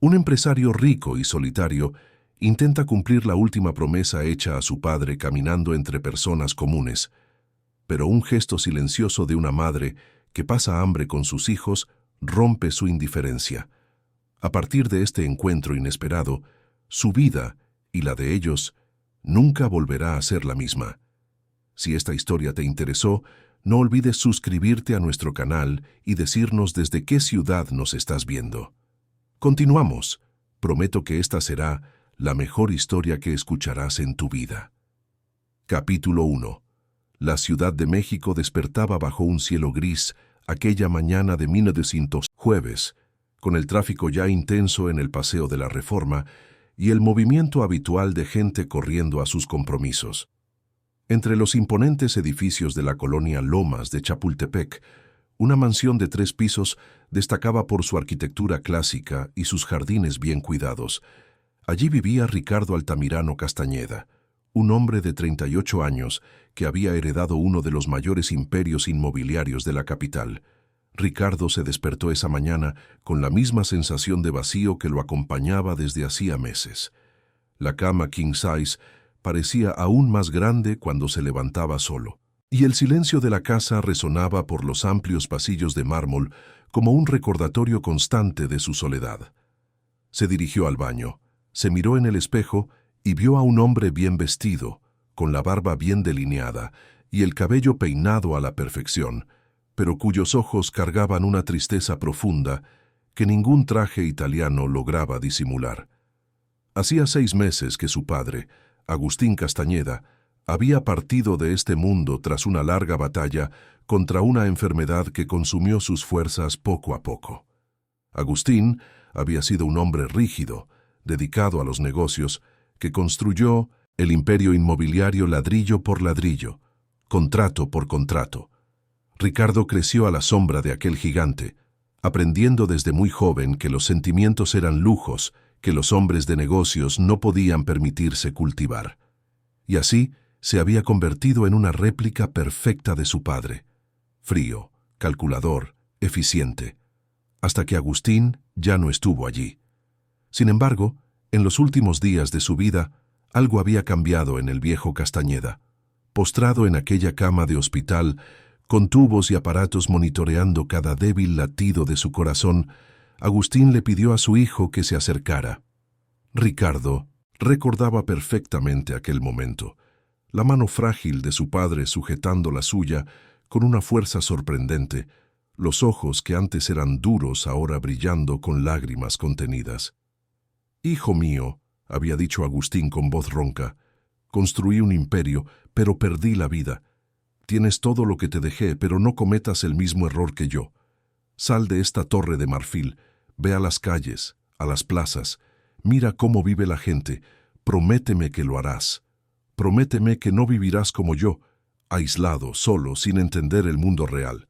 Un empresario rico y solitario intenta cumplir la última promesa hecha a su padre caminando entre personas comunes, pero un gesto silencioso de una madre que pasa hambre con sus hijos rompe su indiferencia. A partir de este encuentro inesperado, su vida y la de ellos nunca volverá a ser la misma. Si esta historia te interesó, no olvides suscribirte a nuestro canal y decirnos desde qué ciudad nos estás viendo. Continuamos. Prometo que esta será la mejor historia que escucharás en tu vida. Capítulo 1. La Ciudad de México despertaba bajo un cielo gris aquella mañana de 1900, jueves, con el tráfico ya intenso en el Paseo de la Reforma y el movimiento habitual de gente corriendo a sus compromisos. Entre los imponentes edificios de la colonia Lomas de Chapultepec, una mansión de 3 pisos destacaba por su arquitectura clásica y sus jardines bien cuidados. Allí vivía Ricardo Altamirano Castañeda, un hombre de 38 años que había heredado uno de los mayores imperios inmobiliarios de la capital. Ricardo se despertó esa mañana con la misma sensación de vacío que lo acompañaba desde hacía meses. La cama king size parecía aún más grande cuando se levantaba solo, y el silencio de la casa resonaba por los amplios pasillos de mármol como un recordatorio constante de su soledad. Se dirigió al baño, se miró en el espejo y vio a un hombre bien vestido, con la barba bien delineada y el cabello peinado a la perfección, pero cuyos ojos cargaban una tristeza profunda que ningún traje italiano lograba disimular. Hacía 6 meses que su padre, Agustín Castañeda, había partido de este mundo tras una larga batalla contra una enfermedad que consumió sus fuerzas poco a poco. Agustín había sido un hombre rígido, dedicado a los negocios, que construyó el imperio inmobiliario ladrillo por ladrillo, contrato por contrato. Ricardo creció a la sombra de aquel gigante, aprendiendo desde muy joven que los sentimientos eran lujos que los hombres de negocios no podían permitirse cultivar. Y así se había convertido en una réplica perfecta de su padre, frío, calculador, eficiente, hasta que Agustín ya no estuvo allí. Sin embargo, en los últimos días de su vida, algo había cambiado en el viejo Castañeda. Postrado en aquella cama de hospital, con tubos y aparatos monitoreando cada débil latido de su corazón, Agustín le pidió a su hijo que se acercara. Ricardo recordaba perfectamente aquel momento, la mano frágil de su padre sujetando la suya con una fuerza sorprendente, los ojos que antes eran duros ahora brillando con lágrimas contenidas. «Hijo mío», había dicho Agustín con voz ronca, «construí un imperio, pero perdí la vida. Tienes todo lo que te dejé, pero no cometas el mismo error que yo. Sal de esta torre de marfil, ve a las calles, a las plazas, mira cómo vive la gente, prométeme que lo harás. Prométeme que no vivirás como yo, aislado, solo, sin entender el mundo real».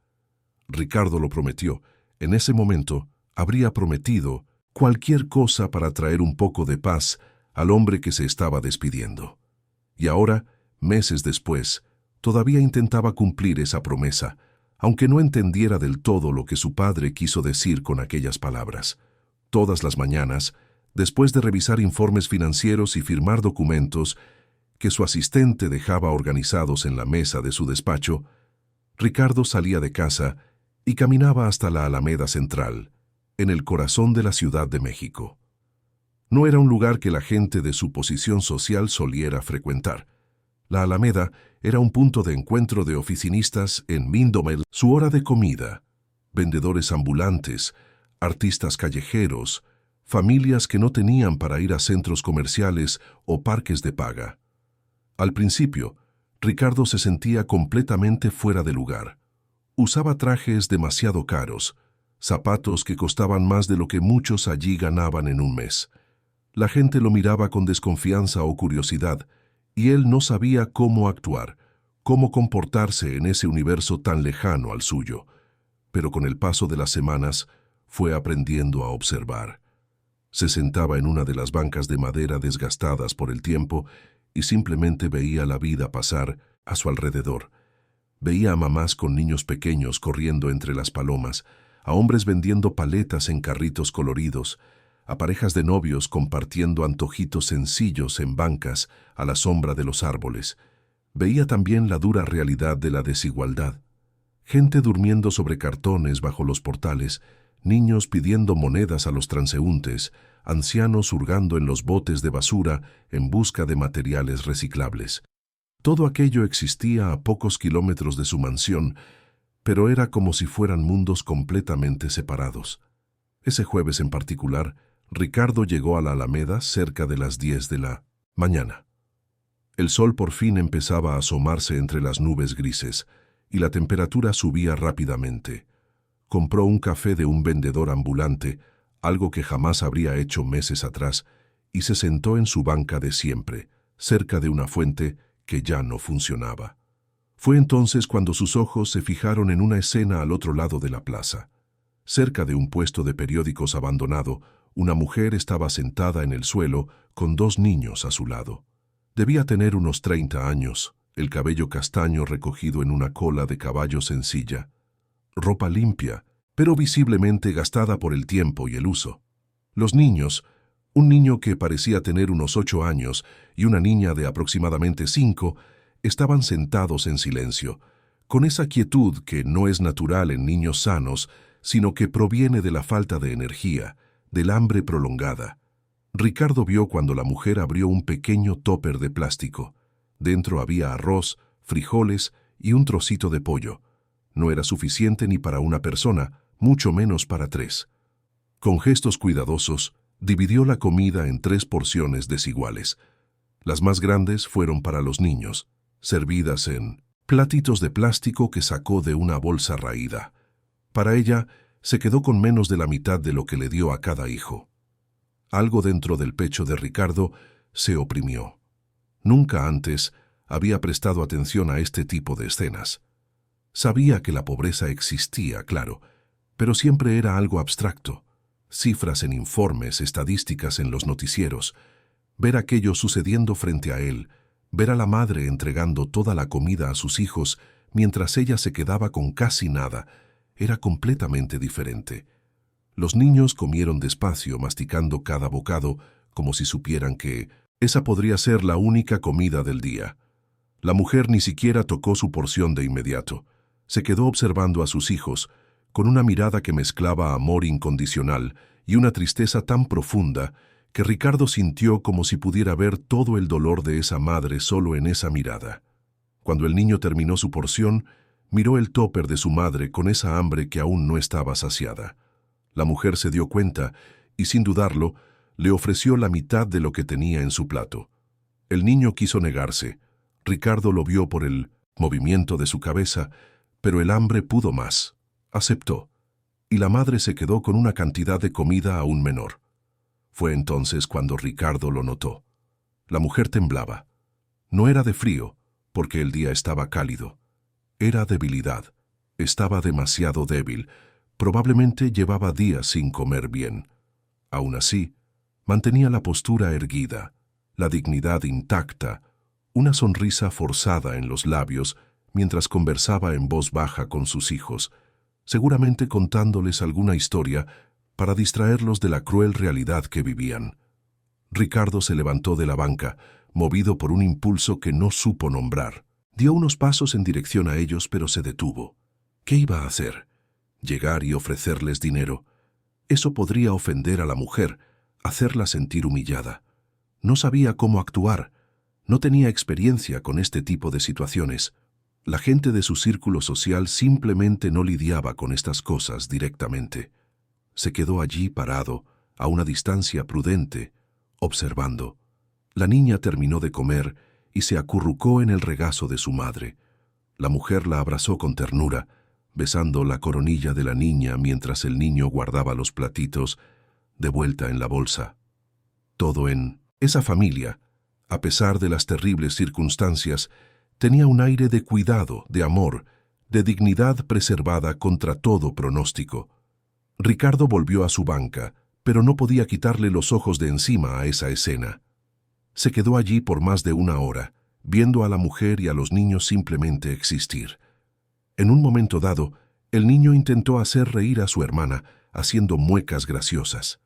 Ricardo lo prometió. En ese momento habría prometido cualquier cosa para traer un poco de paz al hombre que se estaba despidiendo. Y ahora, meses después, todavía intentaba cumplir esa promesa, aunque no entendiera del todo lo que su padre quiso decir con aquellas palabras. Todas las mañanas, después de revisar informes financieros y firmar documentos que su asistente dejaba organizados en la mesa de su despacho, Ricardo salía de casa y caminaba hasta la Alameda Central, en el corazón de la Ciudad de México. No era un lugar que la gente de su posición social soliera frecuentar. La Alameda era un punto de encuentro de oficinistas en Mindomel, su hora de comida, vendedores ambulantes, artistas callejeros, familias que no tenían para ir a centros comerciales o parques de paga. Al principio, Ricardo se sentía completamente fuera de lugar. Usaba trajes demasiado caros, zapatos que costaban más de lo que muchos allí ganaban en un mes. La gente lo miraba con desconfianza o curiosidad, y él no sabía cómo actuar, cómo comportarse en ese universo tan lejano al suyo. Pero con el paso de las semanas, fue aprendiendo a observar. Se sentaba en una de las bancas de madera desgastadas por el tiempo y simplemente veía la vida pasar a su alrededor. Veía a mamás con niños pequeños corriendo entre las palomas, a hombres vendiendo paletas en carritos coloridos, a parejas de novios compartiendo antojitos sencillos en bancas a la sombra de los árboles. Veía también la dura realidad de la desigualdad. Gente durmiendo sobre cartones bajo los portales, niños pidiendo monedas a los transeúntes, ancianos hurgando en los botes de basura en busca de materiales reciclables. Todo aquello existía a pocos kilómetros de su mansión, pero era como si fueran mundos completamente separados. Ese jueves en particular, Ricardo llegó a la Alameda cerca de las 10 de la mañana. El sol por fin empezaba a asomarse entre las nubes grises, y la temperatura subía rápidamente. Compró un café de un vendedor ambulante, algo que jamás habría hecho meses atrás, y se sentó en su banca de siempre, cerca de una fuente que ya no funcionaba. Fue entonces cuando sus ojos se fijaron en una escena al otro lado de la plaza. Cerca de un puesto de periódicos abandonado, una mujer estaba sentada en el suelo con 2 niños a su lado. Debía tener unos 30 años, el cabello castaño recogido en una cola de caballo sencilla. Ropa limpia, pero visiblemente gastada por el tiempo y el uso. Los niños, un niño que parecía tener unos 8 años y una niña de aproximadamente 5, estaban sentados en silencio, con esa quietud que no es natural en niños sanos, sino que proviene de la falta de energía, del hambre prolongada. Ricardo vio cuando la mujer abrió un pequeño tóper de plástico. Dentro había arroz, frijoles y un trocito de pollo. No era suficiente ni para una persona, mucho menos para 3. Con gestos cuidadosos, dividió la comida en 3 porciones desiguales. Las más grandes fueron para los niños, servidas en platitos de plástico que sacó de una bolsa raída. Para ella, se quedó con menos de la mitad de lo que le dio a cada hijo. Algo dentro del pecho de Ricardo se oprimió. Nunca antes había prestado atención a este tipo de escenas. Sabía que la pobreza existía, claro, pero siempre era algo abstracto. Cifras en informes, estadísticas en los noticieros. Ver aquello sucediendo frente a él, ver a la madre entregando toda la comida a sus hijos mientras ella se quedaba con casi nada, era completamente diferente. Los niños comieron despacio, masticando cada bocado, como si supieran que esa podría ser la única comida del día. La mujer ni siquiera tocó su porción de inmediato. Se quedó observando a sus hijos, con una mirada que mezclaba amor incondicional y una tristeza tan profunda que Ricardo sintió como si pudiera ver todo el dolor de esa madre solo en esa mirada. Cuando el niño terminó su porción, miró el tóper de su madre con esa hambre que aún no estaba saciada. La mujer se dio cuenta y, sin dudarlo, le ofreció la mitad de lo que tenía en su plato. El niño quiso negarse. Ricardo lo vio por el movimiento de su cabeza, pero el hambre pudo más. Aceptó, y la madre se quedó con una cantidad de comida aún menor. Fue entonces cuando Ricardo lo notó. La mujer temblaba. No era de frío, porque el día estaba cálido. Era debilidad. Estaba demasiado débil. Probablemente llevaba días sin comer bien. Aún así, mantenía la postura erguida, la dignidad intacta, una sonrisa forzada en los labios mientras conversaba en voz baja con sus hijos, seguramente contándoles alguna historia para distraerlos de la cruel realidad que vivían. Ricardo se levantó de la banca, movido por un impulso que no supo nombrar. Dio unos pasos en dirección a ellos, pero se detuvo. ¿Qué iba a hacer? ¿Llegar y ofrecerles dinero? Eso podría ofender a la mujer, hacerla sentir humillada. No sabía cómo actuar. No tenía experiencia con este tipo de situaciones. La gente de su círculo social simplemente no lidiaba con estas cosas directamente. Se quedó allí parado, a una distancia prudente, observando. La niña terminó de comer y se acurrucó en el regazo de su madre. La mujer la abrazó con ternura, besando la coronilla de la niña mientras el niño guardaba los platitos de vuelta en la bolsa. Todo en esa familia, a pesar de las terribles circunstancias, tenía un aire de cuidado, de amor, de dignidad preservada contra todo pronóstico. Ricardo volvió a su banca, pero no podía quitarle los ojos de encima a esa escena. Se quedó allí por más de 1 hora, viendo a la mujer y a los niños simplemente existir. En un momento dado, el niño intentó hacer reír a su hermana, haciendo muecas graciosas.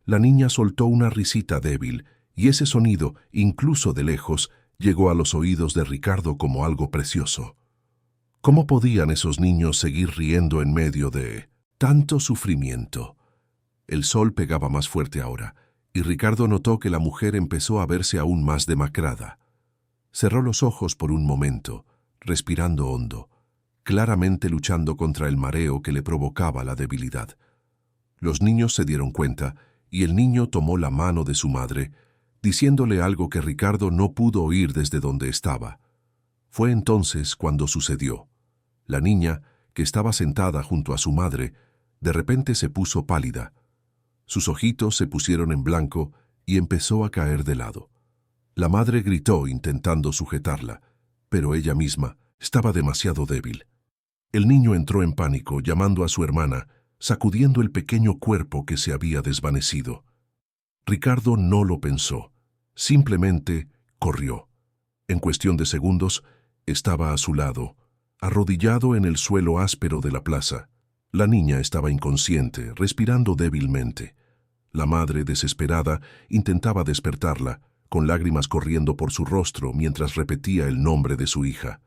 La niña soltó una risita débil, y ese sonido, incluso de lejos, llegó a los oídos de Ricardo como algo precioso. ¿Cómo podían esos niños seguir riendo en medio de tanto sufrimiento? El sol pegaba más fuerte ahora, y Ricardo notó que la mujer empezó a verse aún más demacrada. Cerró los ojos por un momento, respirando hondo, claramente luchando contra el mareo que le provocaba la debilidad. Los niños se dieron cuenta, y el niño tomó la mano de su madre, diciéndole algo que Ricardo no pudo oír desde donde estaba. Fue entonces cuando sucedió. La niña, que estaba sentada junto a su madre, de repente se puso pálida. Sus ojitos se pusieron en blanco y empezó a caer de lado. La madre gritó intentando sujetarla, pero ella misma estaba demasiado débil. El niño entró en pánico, llamando a su hermana, sacudiendo el pequeño cuerpo que se había desvanecido. Ricardo no lo pensó, simplemente corrió. En cuestión de segundos, estaba a su lado, arrodillado en el suelo áspero de la plaza. La niña estaba inconsciente, respirando débilmente. La madre, desesperada, intentaba despertarla, con lágrimas corriendo por su rostro mientras repetía el nombre de su hija.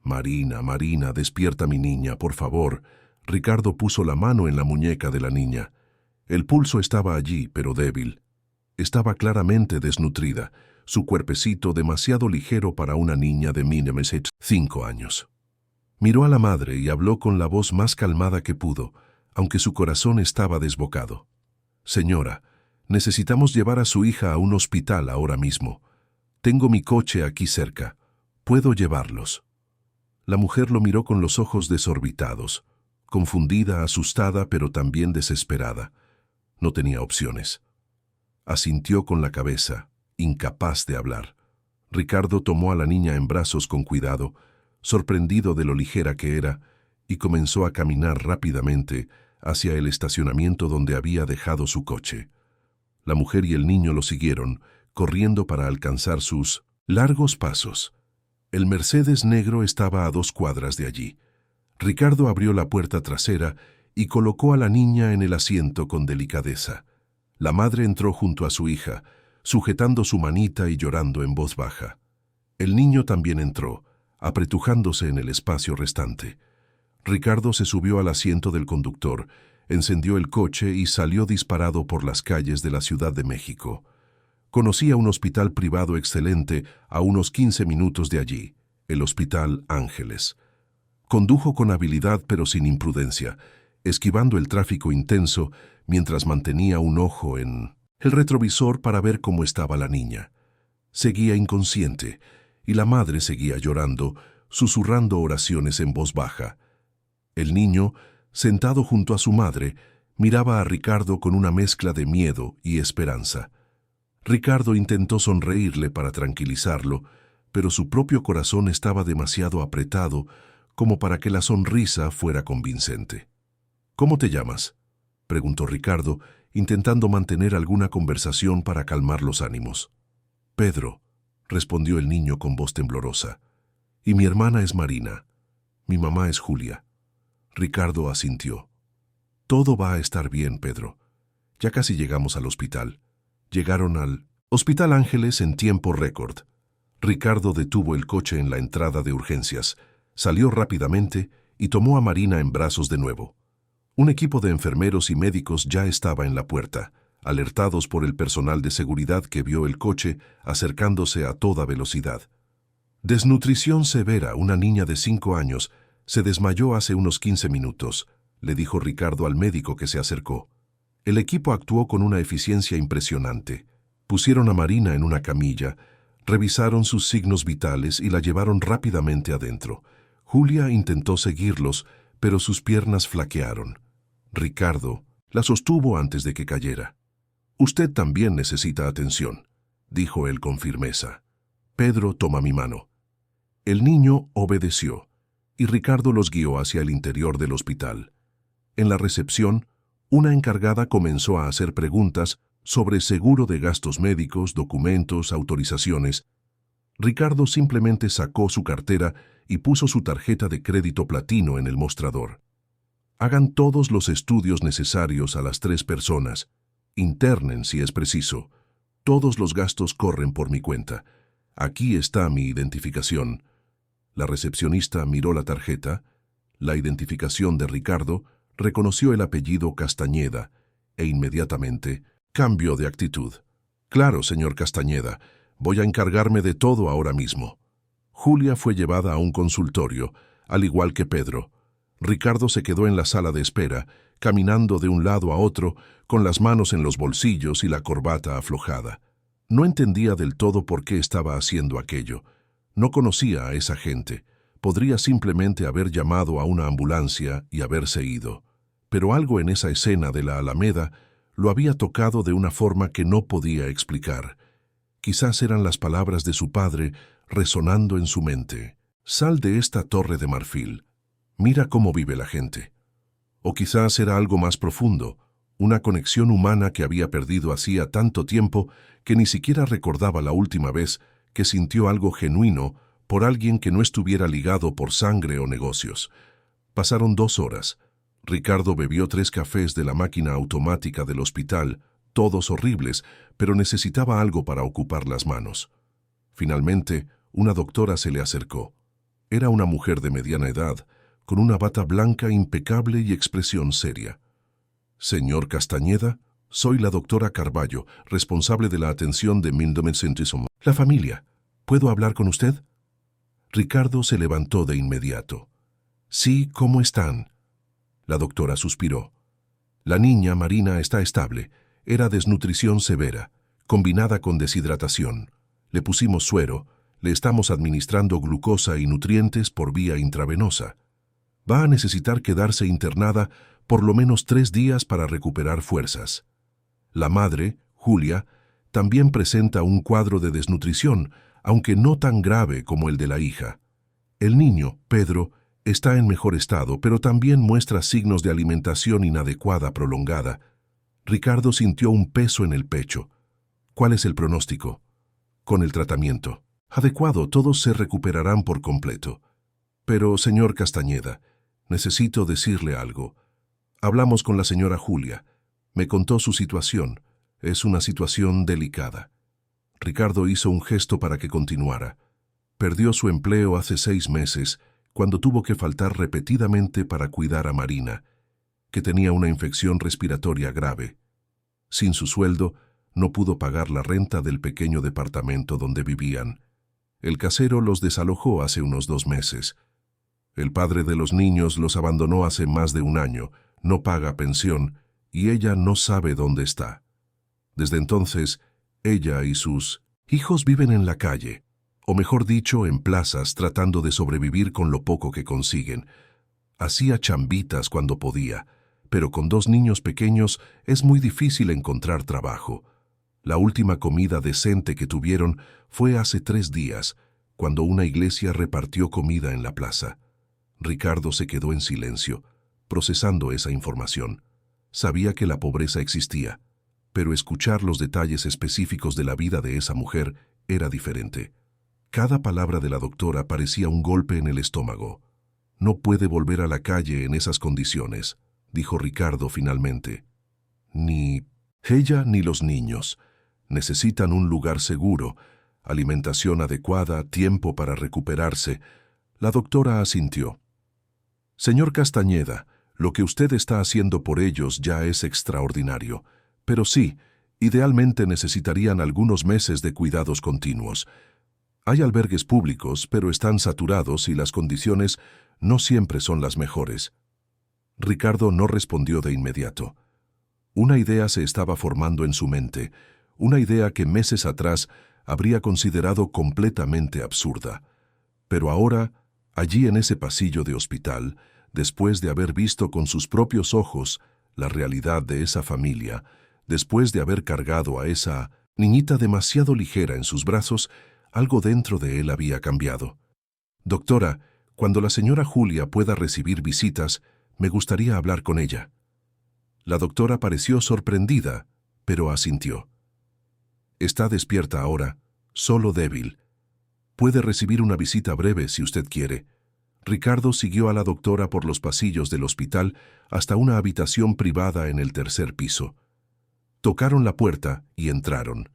«Marina, Marina, despierta mi niña, por favor». Ricardo puso la mano en la muñeca de la niña. El pulso estaba allí, pero débil. Estaba claramente desnutrida, su cuerpecito demasiado ligero para una niña de mínimo 5 años. Miró a la madre y habló con la voz más calmada que pudo, aunque su corazón estaba desbocado. «Señora, necesitamos llevar a su hija a un hospital ahora mismo. Tengo mi coche aquí cerca. ¿Puedo llevarlos?» La mujer lo miró con los ojos desorbitados, confundida, asustada, pero también desesperada. No tenía opciones. Asintió con la cabeza, incapaz de hablar. Ricardo tomó a la niña en brazos con cuidado, sorprendido de lo ligera que era, y comenzó a caminar rápidamente hacia el estacionamiento donde había dejado su coche. La mujer y el niño lo siguieron, corriendo para alcanzar sus largos pasos. El Mercedes negro estaba a 2 cuadras de allí. Ricardo abrió la puerta trasera y colocó a la niña en el asiento con delicadeza. La madre entró junto a su hija, sujetando su manita y llorando en voz baja. El niño también entró, apretujándose en el espacio restante. Ricardo se subió al asiento del conductor, encendió el coche y salió disparado por las calles de la Ciudad de México. Conocía un hospital privado excelente a unos 15 minutos de allí, el Hospital Ángeles. Condujo con habilidad pero sin imprudencia, esquivando el tráfico intenso mientras mantenía un ojo en el retrovisor para ver cómo estaba la niña. Seguía inconsciente, y la madre seguía llorando, susurrando oraciones en voz baja. El niño, sentado junto a su madre, miraba a Ricardo con una mezcla de miedo y esperanza. Ricardo intentó sonreírle para tranquilizarlo, pero su propio corazón estaba demasiado apretado como para que la sonrisa fuera convincente. «¿Cómo te llamas?», preguntó Ricardo, intentando mantener alguna conversación para calmar los ánimos. «Pedro», respondió el niño con voz temblorosa. «Y mi hermana es Marina. Mi mamá es Julia». Ricardo asintió. «Todo va a estar bien, Pedro. Ya casi llegamos al hospital». Llegaron al Hospital Ángeles en tiempo récord. Ricardo detuvo el coche en la entrada de urgencias, salió rápidamente y tomó a Marina en brazos de nuevo. Un equipo de enfermeros y médicos ya estaba en la puerta, alertados por el personal de seguridad que vio el coche acercándose a toda velocidad. «Desnutrición severa, una niña de 5 años, se desmayó hace unos 15 minutos», le dijo Ricardo al médico que se acercó. El equipo actuó con una eficiencia impresionante. Pusieron a Marina en una camilla, revisaron sus signos vitales y la llevaron rápidamente adentro. Julia intentó seguirlos, pero sus piernas flaquearon. Ricardo la sostuvo antes de que cayera. «Usted también necesita atención», dijo él con firmeza. «Pedro, toma mi mano». El niño obedeció, y Ricardo los guió hacia el interior del hospital. En la recepción, una encargada comenzó a hacer preguntas sobre seguro de gastos médicos, documentos, autorizaciones. Ricardo simplemente sacó su cartera y puso su tarjeta de crédito platino en el mostrador. «Hagan todos los estudios necesarios a las 3 personas Internen si es preciso. Todos los gastos corren por mi cuenta. Aquí está mi identificación. La recepcionista miró la tarjeta, la identificación de Ricardo, reconoció el apellido Castañeda e inmediatamente cambió de actitud. Claro, señor Castañeda, voy a encargarme de todo ahora mismo. Julia fue llevada a un consultorio, al igual que Pedro. Ricardo se quedó en la sala de espera, caminando de un lado a otro, con las manos en los bolsillos y la corbata aflojada. No entendía del todo por qué estaba haciendo aquello. No conocía a esa gente. Podría simplemente haber llamado a una ambulancia y haberse ido. Pero algo en esa escena de la Alameda lo había tocado de una forma que no podía explicar. Quizás eran las palabras de su padre resonando en su mente. Sal de esta torre de marfil. Mira cómo vive la gente. O quizás era algo más profundo, una conexión humana que había perdido hacía tanto tiempo que ni siquiera recordaba la última vez que sintió algo genuino por alguien que no estuviera ligado por sangre o negocios. Pasaron 2 horas. Ricardo bebió 3 cafés de la máquina automática del hospital, todos horribles, pero necesitaba algo para ocupar las manos. Finalmente, una doctora se le acercó. Era una mujer de mediana edad, con una bata blanca impecable y expresión seria. Señor Castañeda, soy la doctora Carballo, responsable de la atención de Mindomecentrism. La familia. ¿Puedo hablar con usted? Ricardo se levantó de inmediato. Sí, ¿cómo están? La doctora suspiró. La niña, Marina, está estable. Era desnutrición severa, combinada con deshidratación. Le pusimos suero, le estamos administrando glucosa y nutrientes por vía intravenosa. Va a necesitar quedarse internada por lo menos 3 días para recuperar fuerzas. La madre, Julia, también presenta un cuadro de desnutrición, aunque no tan grave como el de la hija. El niño, Pedro, está en mejor estado, pero también muestra signos de alimentación inadecuada prolongada. Ricardo sintió un peso en el pecho. ¿Cuál es el pronóstico? Con el tratamiento adecuado, todos se recuperarán por completo. Pero, señor Castañeda, necesito decirle algo. Hablamos con la señora Julia. Me contó su situación. Es una situación delicada. Ricardo hizo un gesto para que continuara. Perdió su empleo hace 6 meses, cuando tuvo que faltar repetidamente para cuidar a Marina, que tenía una infección respiratoria grave. Sin su sueldo, no pudo pagar la renta del pequeño departamento donde vivían. El casero los desalojó hace unos 2 meses. El padre de los niños los abandonó hace más de 1 año, no paga pensión y ella no sabe dónde está. Desde entonces, ella y sus hijos viven en la calle, o mejor dicho, en plazas, tratando de sobrevivir con lo poco que consiguen. Hacía chambitas cuando podía, pero con 2 niños pequeños es muy difícil encontrar trabajo. La última comida decente que tuvieron fue hace 3 días, cuando una iglesia repartió comida en la plaza. Ricardo se quedó en silencio, procesando esa información. Sabía que la pobreza existía, pero escuchar los detalles específicos de la vida de esa mujer era diferente. Cada palabra de la doctora parecía un golpe en el estómago. No puede volver a la calle en esas condiciones, dijo Ricardo finalmente. Ni ella ni los niños. Necesitan un lugar seguro, alimentación adecuada, tiempo para recuperarse. La doctora asintió. Señor Castañeda, lo que usted está haciendo por ellos ya es extraordinario. Pero sí, idealmente necesitarían algunos meses de cuidados continuos. Hay albergues públicos, pero están saturados y las condiciones no siempre son las mejores. Ricardo no respondió de inmediato. Una idea se estaba formando en su mente, una idea que meses atrás habría considerado completamente absurda. Pero ahora, allí en ese pasillo de hospital, después de haber visto con sus propios ojos la realidad de esa familia, después de haber cargado a esa niñita demasiado ligera en sus brazos, algo dentro de él había cambiado. Doctora, cuando la señora Julia pueda recibir visitas, me gustaría hablar con ella. La doctora pareció sorprendida, pero asintió. Está despierta ahora, solo débil. Puede recibir una visita breve si usted quiere. Ricardo siguió a la doctora por los pasillos del hospital hasta una habitación privada en el 3er piso. Tocaron la puerta y entraron.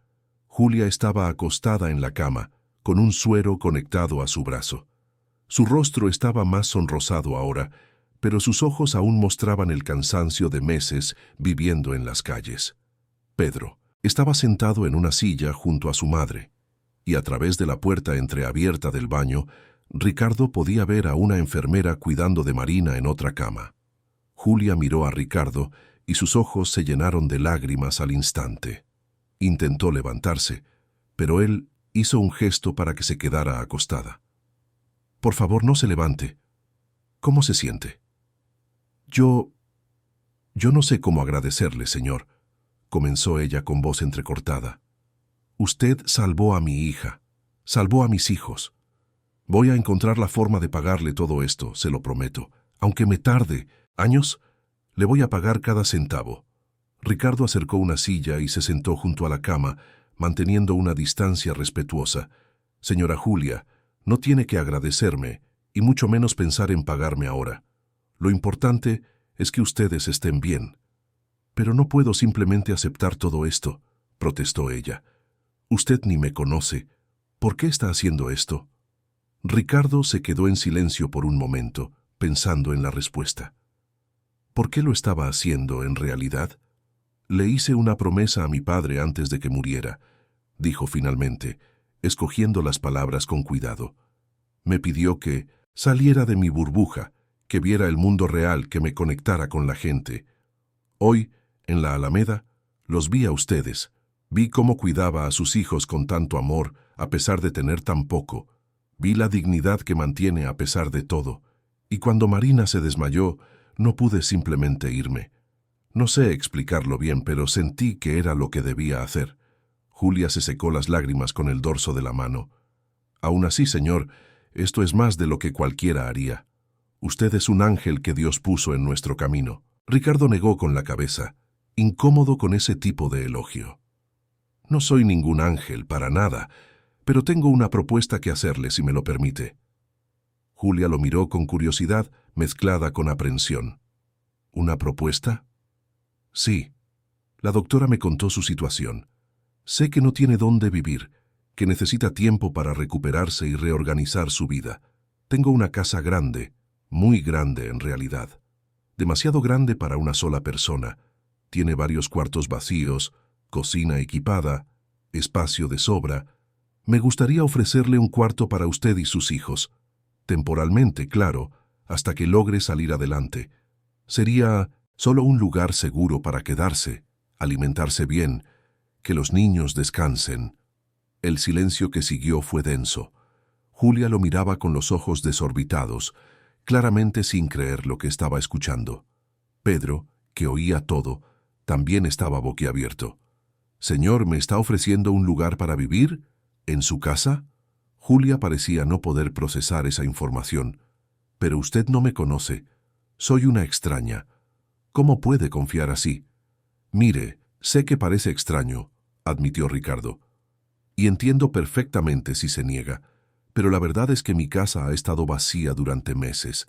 Julia estaba acostada en la cama, con un suero conectado a su brazo. Su rostro estaba más sonrosado ahora, pero sus ojos aún mostraban el cansancio de meses viviendo en las calles. Pedro estaba sentado en una silla junto a su madre, y a través de la puerta entreabierta del baño, Ricardo podía ver a una enfermera cuidando de Marina en otra cama. Julia miró a Ricardo y sus ojos se llenaron de lágrimas al instante. Intentó levantarse, pero él hizo un gesto para que se quedara acostada. «Por favor, no se levante. ¿Cómo se siente?» Yo no sé cómo agradecerle, señor», comenzó ella con voz entrecortada. «Usted salvó a mi hija, salvó a mis hijos. Voy a encontrar la forma de pagarle todo esto, se lo prometo. Aunque me tarde años, le voy a pagar cada centavo». Ricardo acercó una silla y se sentó junto a la cama, manteniendo una distancia respetuosa. «Señora Julia, no tiene que agradecerme, y mucho menos pensar en pagarme ahora. Lo importante es que ustedes estén bien». «Pero no puedo simplemente aceptar todo esto», protestó ella. «Usted ni me conoce. ¿Por qué está haciendo esto?» Ricardo se quedó en silencio por un momento, pensando en la respuesta. ¿Por qué lo estaba haciendo en realidad? «Le hice una promesa a mi padre antes de que muriera», dijo finalmente, escogiendo las palabras con cuidado. «Me pidió que saliera de mi burbuja, que viera el mundo real, que me conectara con la gente. Hoy, en la Alameda, los vi a ustedes. Vi cómo cuidaba a sus hijos con tanto amor, a pesar de tener tan poco. Vi la dignidad que mantiene a pesar de todo. Y cuando Marina se desmayó, no pude simplemente irme. No sé explicarlo bien, pero sentí que era lo que debía hacer». Julia se secó las lágrimas con el dorso de la mano. «Aún así, señor, esto es más de lo que cualquiera haría. Usted es un ángel que Dios puso en nuestro camino». Ricardo negó con la cabeza, incómodo con ese tipo de elogio. «No soy ningún ángel, para nada, pero tengo una propuesta que hacerle, si me lo permite». Julia lo miró con curiosidad mezclada con aprensión. «¿Una propuesta?» «Sí. La doctora me contó su situación. Sé que no tiene dónde vivir, que necesita tiempo para recuperarse y reorganizar su vida. Tengo una casa grande, muy grande en realidad. Demasiado grande para una sola persona. Tiene varios cuartos vacíos, cocina equipada, espacio de sobra. Me gustaría ofrecerle un cuarto para usted y sus hijos. Temporalmente, claro, hasta que logre salir adelante. Sería solo un lugar seguro para quedarse, alimentarse bien, que los niños descansen». El silencio que siguió fue denso. Julia lo miraba con los ojos desorbitados, claramente sin creer lo que estaba escuchando. Pedro, que oía todo, también estaba boquiabierto. «Señor, ¿me está ofreciendo un lugar para vivir? ¿En su casa?» Julia parecía no poder procesar esa información. «Pero usted no me conoce. Soy una extraña. ¿Cómo puede confiar así?» «Mire, sé que parece extraño», admitió Ricardo. «Y entiendo perfectamente si se niega, pero la verdad es que mi casa ha estado vacía durante meses.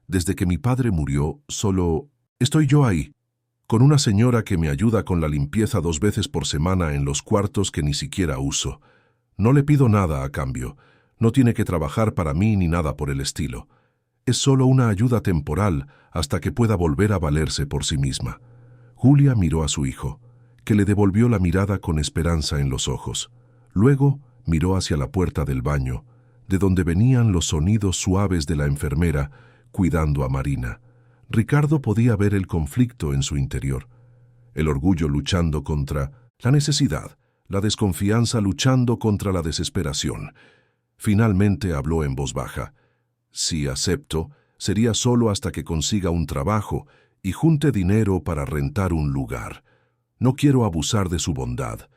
Desde que mi padre murió, solo estoy yo ahí, con una señora que me ayuda con la limpieza 2 veces por semana en los cuartos que ni siquiera uso. No le pido nada a cambio. No tiene que trabajar para mí ni nada por el estilo. Es solo una ayuda temporal hasta que pueda volver a valerse por sí misma». Julia miró a su hijo, que le devolvió la mirada con esperanza en los ojos. Luego miró hacia la puerta del baño, de donde venían los sonidos suaves de la enfermera cuidando a Marina. Ricardo podía ver el conflicto en su interior. El orgullo luchando contra la necesidad, la desconfianza luchando contra la desesperación. Finalmente habló en voz baja. «Si acepto, sería solo hasta que consiga un trabajo y junte dinero para rentar un lugar. No quiero abusar de su bondad,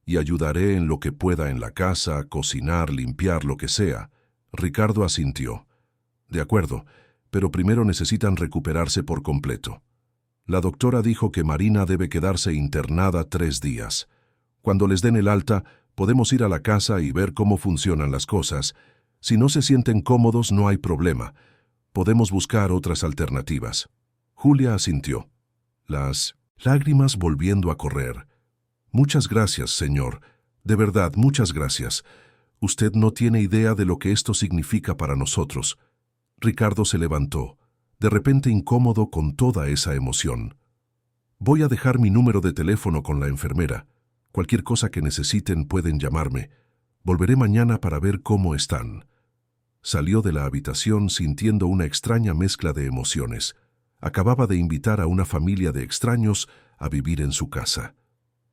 y ayudaré en lo que pueda en la casa, cocinar, limpiar, lo que sea». Ricardo asintió. «De acuerdo, pero primero necesitan recuperarse por completo. La doctora dijo que Marina debe quedarse internada 3 días. Cuando les den el alta, podemos ir a la casa y ver cómo funcionan las cosas. Si no se sienten cómodos, no hay problema. Podemos buscar otras alternativas». Julia asintió, las lágrimas volviendo a correr, Muchas gracias, señor. De verdad, muchas gracias. Usted no tiene idea de lo que esto significa para nosotros. Ricardo se levantó, de repente incómodo con toda esa emoción. Voy a dejar mi número de teléfono con la enfermera. Cualquier cosa que necesiten pueden llamarme. Volveré mañana para ver cómo están. Salió de la habitación sintiendo una extraña mezcla de emociones. Acababa de invitar a una familia de extraños a vivir en su casa.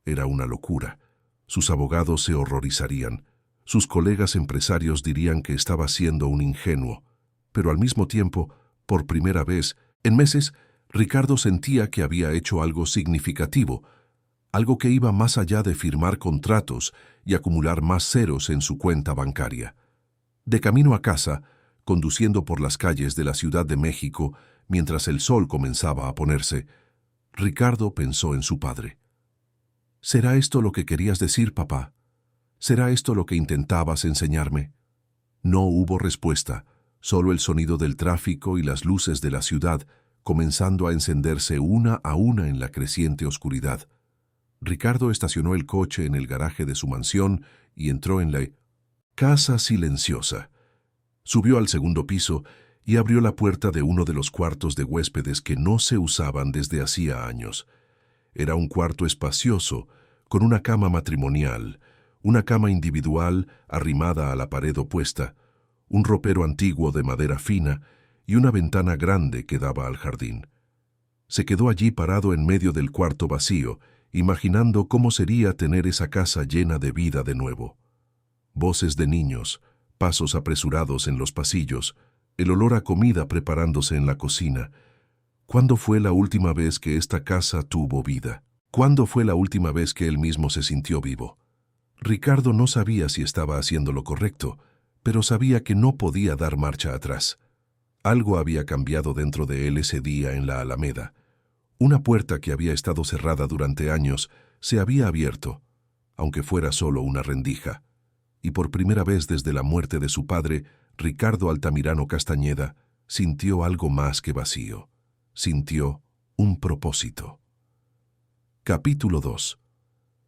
Era una locura. Sus abogados se horrorizarían. Sus colegas empresarios dirían que estaba siendo un ingenuo. Pero al mismo tiempo, por primera vez, en meses, Ricardo sentía que había hecho algo significativo, algo que iba más allá de firmar contratos y acumular más ceros en su cuenta bancaria. De camino a casa, conduciendo por las calles de la Ciudad de México, mientras el sol comenzaba a ponerse, Ricardo pensó en su padre. ¿Será esto lo que querías decir, papá? ¿Será esto lo que intentabas enseñarme? No hubo respuesta, solo el sonido del tráfico y las luces de la ciudad comenzando a encenderse una a una en la creciente oscuridad. Ricardo estacionó el coche en el garaje de su mansión y entró en la casa silenciosa. Subió al segundo piso y abrió la puerta de uno de los cuartos de huéspedes que no se usaban desde hacía años. Era un cuarto espacioso, con una cama matrimonial, una cama individual arrimada a la pared opuesta, un ropero antiguo de madera fina y una ventana grande que daba al jardín. Se quedó allí parado en medio del cuarto vacío, imaginando cómo sería tener esa casa llena de vida de nuevo. Voces de niños, pasos apresurados en los pasillos, el olor a comida preparándose en la cocina. ¿Cuándo fue la última vez que esta casa tuvo vida? ¿Cuándo fue la última vez que él mismo se sintió vivo? Ricardo no sabía si estaba haciendo lo correcto, pero sabía que no podía dar marcha atrás. Algo había cambiado dentro de él ese día en la Alameda. Una puerta que había estado cerrada durante años se había abierto, aunque fuera solo una rendija. Y por primera vez desde la muerte de su padre, Ricardo Altamirano Castañeda sintió algo más que vacío. Sintió un propósito. Capítulo 2.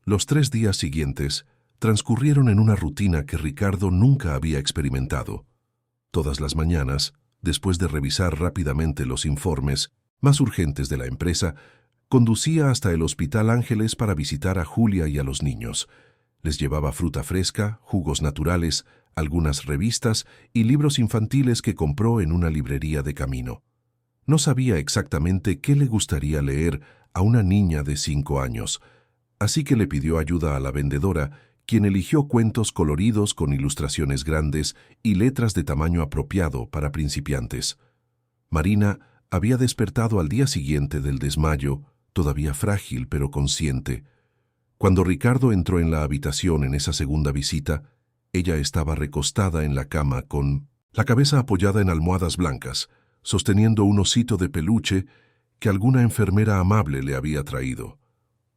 Los 3 días siguientes transcurrieron en una rutina que Ricardo nunca había experimentado. Todas las mañanas, después de revisar rápidamente los informes más urgentes de la empresa, conducía hasta el Hospital Ángeles para visitar a Julia y a los niños. Les llevaba fruta fresca, jugos naturales, algunas revistas y libros infantiles que compró en una librería de camino. No sabía exactamente qué le gustaría leer a una niña de 5 años, así que le pidió ayuda a la vendedora, quien eligió cuentos coloridos con ilustraciones grandes y letras de tamaño apropiado para principiantes. Marina había despertado al día siguiente del desmayo, todavía frágil pero consciente. Cuando Ricardo entró en la habitación en esa segunda visita, ella estaba recostada en la cama con la cabeza apoyada en almohadas blancas, sosteniendo un osito de peluche que alguna enfermera amable le había traído.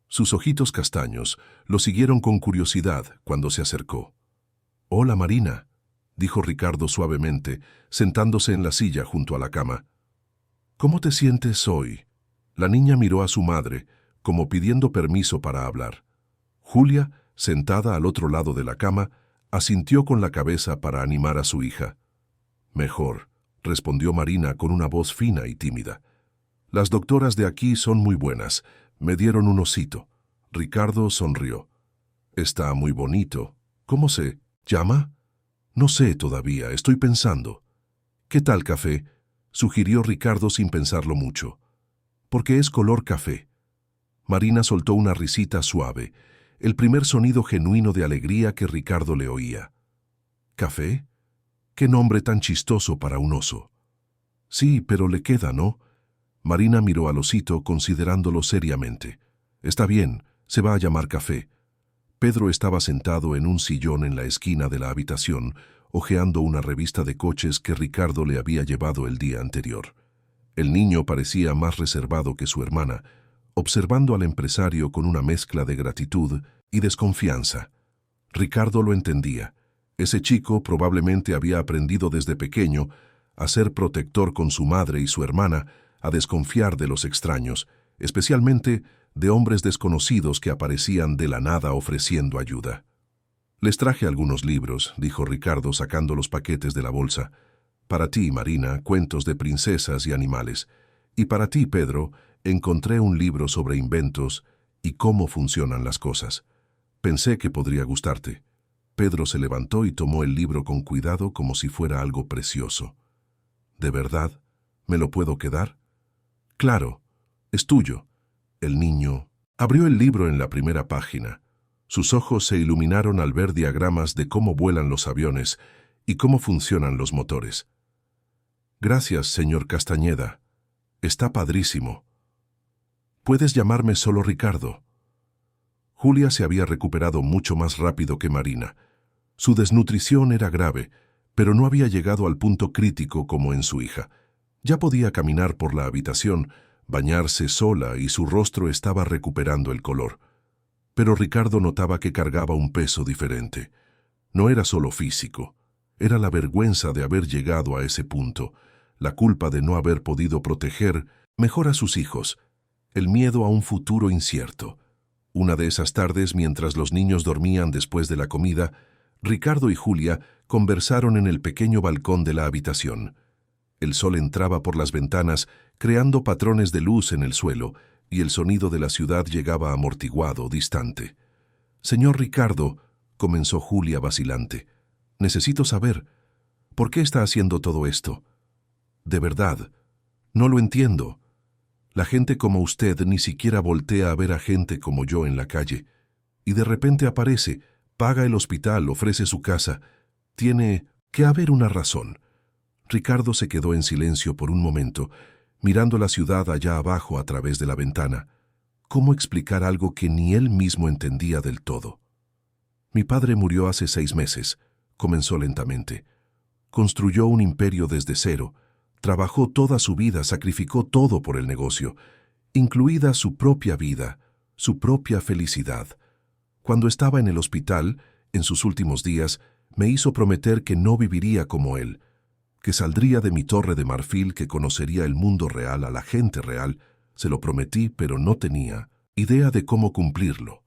Sus ojitos castaños lo siguieron con curiosidad cuando se acercó. «Hola, Marina», dijo Ricardo suavemente, sentándose en la silla junto a la cama. «¿Cómo te sientes hoy?» La niña miró a su madre, como pidiendo permiso para hablar. Julia, sentada al otro lado de la cama, asintió con la cabeza para animar a su hija. «Mejor», respondió Marina con una voz fina y tímida. «Las doctoras de aquí son muy buenas. Me dieron un osito». Ricardo sonrió. «Está muy bonito. ¿Cómo se llama?» «No sé todavía, estoy pensando». «¿Qué tal café?», sugirió Ricardo sin pensarlo mucho. «Porque es color café». Marina soltó una risita suave, el primer sonido genuino de alegría que Ricardo le oía. «¿Café? Qué nombre tan chistoso para un oso». «Sí, pero le queda, ¿no?». Marina miró al osito considerándolo seriamente. «Está bien, se va a llamar Café». Pedro estaba sentado en un sillón en la esquina de la habitación, hojeando una revista de coches que Ricardo le había llevado el día anterior. El niño parecía más reservado que su hermana, observando al empresario con una mezcla de gratitud y desconfianza. Ricardo lo entendía. Ese chico probablemente había aprendido desde pequeño a ser protector con su madre y su hermana, a desconfiar de los extraños, especialmente de hombres desconocidos que aparecían de la nada ofreciendo ayuda. «Les traje algunos libros», dijo Ricardo sacando los paquetes de la bolsa. «Para ti, Marina, cuentos de princesas y animales. Y para ti, Pedro, encontré un libro sobre inventos y cómo funcionan las cosas. Pensé que podría gustarte». Pedro se levantó y tomó el libro con cuidado como si fuera algo precioso. «¿De verdad? ¿Me lo puedo quedar?» «Claro, es tuyo». El niño abrió el libro en la primera página. Sus ojos se iluminaron al ver diagramas de cómo vuelan los aviones y cómo funcionan los motores. «Gracias, señor Castañeda. Está padrísimo. Puedes llamarme solo Ricardo». Julia se había recuperado mucho más rápido que Marina. Su desnutrición era grave, pero no había llegado al punto crítico como en su hija. Ya podía caminar por la habitación, bañarse sola y su rostro estaba recuperando el color. Pero Ricardo notaba que cargaba un peso diferente. No era solo físico, era la vergüenza de haber llegado a ese punto, la culpa de no haber podido proteger mejor a sus hijos, el miedo a un futuro incierto. Una de esas tardes, mientras los niños dormían después de la comida, Ricardo y Julia conversaron en el pequeño balcón de la habitación. El sol entraba por las ventanas, creando patrones de luz en el suelo, y el sonido de la ciudad llegaba amortiguado, distante. «Señor Ricardo», comenzó Julia vacilante, «necesito saber, ¿por qué está haciendo todo esto? De verdad, no lo entiendo. La gente como usted ni siquiera voltea a ver a gente como yo en la calle. Y de repente aparece, paga el hospital, ofrece su casa. Tiene que haber una razón». Ricardo se quedó en silencio por un momento, mirando la ciudad allá abajo a través de la ventana. ¿Cómo explicar algo que ni él mismo entendía del todo? «Mi padre murió hace 6 meses», comenzó lentamente. «Construyó un imperio desde cero, trabajó toda su vida, sacrificó todo por el negocio, incluida su propia vida, su propia felicidad. Cuando estaba en el hospital, en sus últimos días, me hizo prometer que no viviría como él, que saldría de mi torre de marfil, que conocería el mundo real, a la gente real. Se lo prometí, pero no tenía idea de cómo cumplirlo.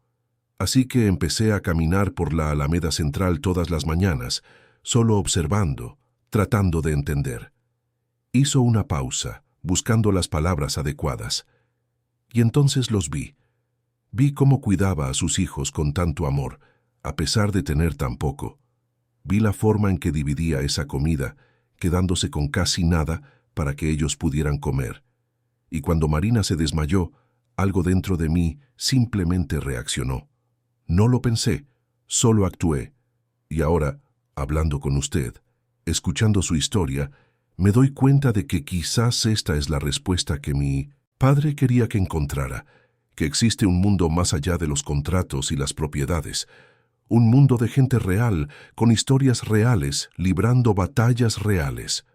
Así que empecé a caminar por la Alameda Central todas las mañanas, solo observando, tratando de entender». Hizo una pausa, buscando las palabras adecuadas. «Y entonces los vi. Vi cómo cuidaba a sus hijos con tanto amor, a pesar de tener tan poco. Vi la forma en que dividía esa comida, quedándose con casi nada para que ellos pudieran comer. Y cuando Marina se desmayó, algo dentro de mí simplemente reaccionó. No lo pensé, solo actué. Y ahora, hablando con usted, escuchando su historia, me doy cuenta de que quizás esta es la respuesta que mi padre quería que encontrara, que existe un mundo más allá de los contratos y las propiedades, un mundo de gente real, con historias reales, librando batallas reales».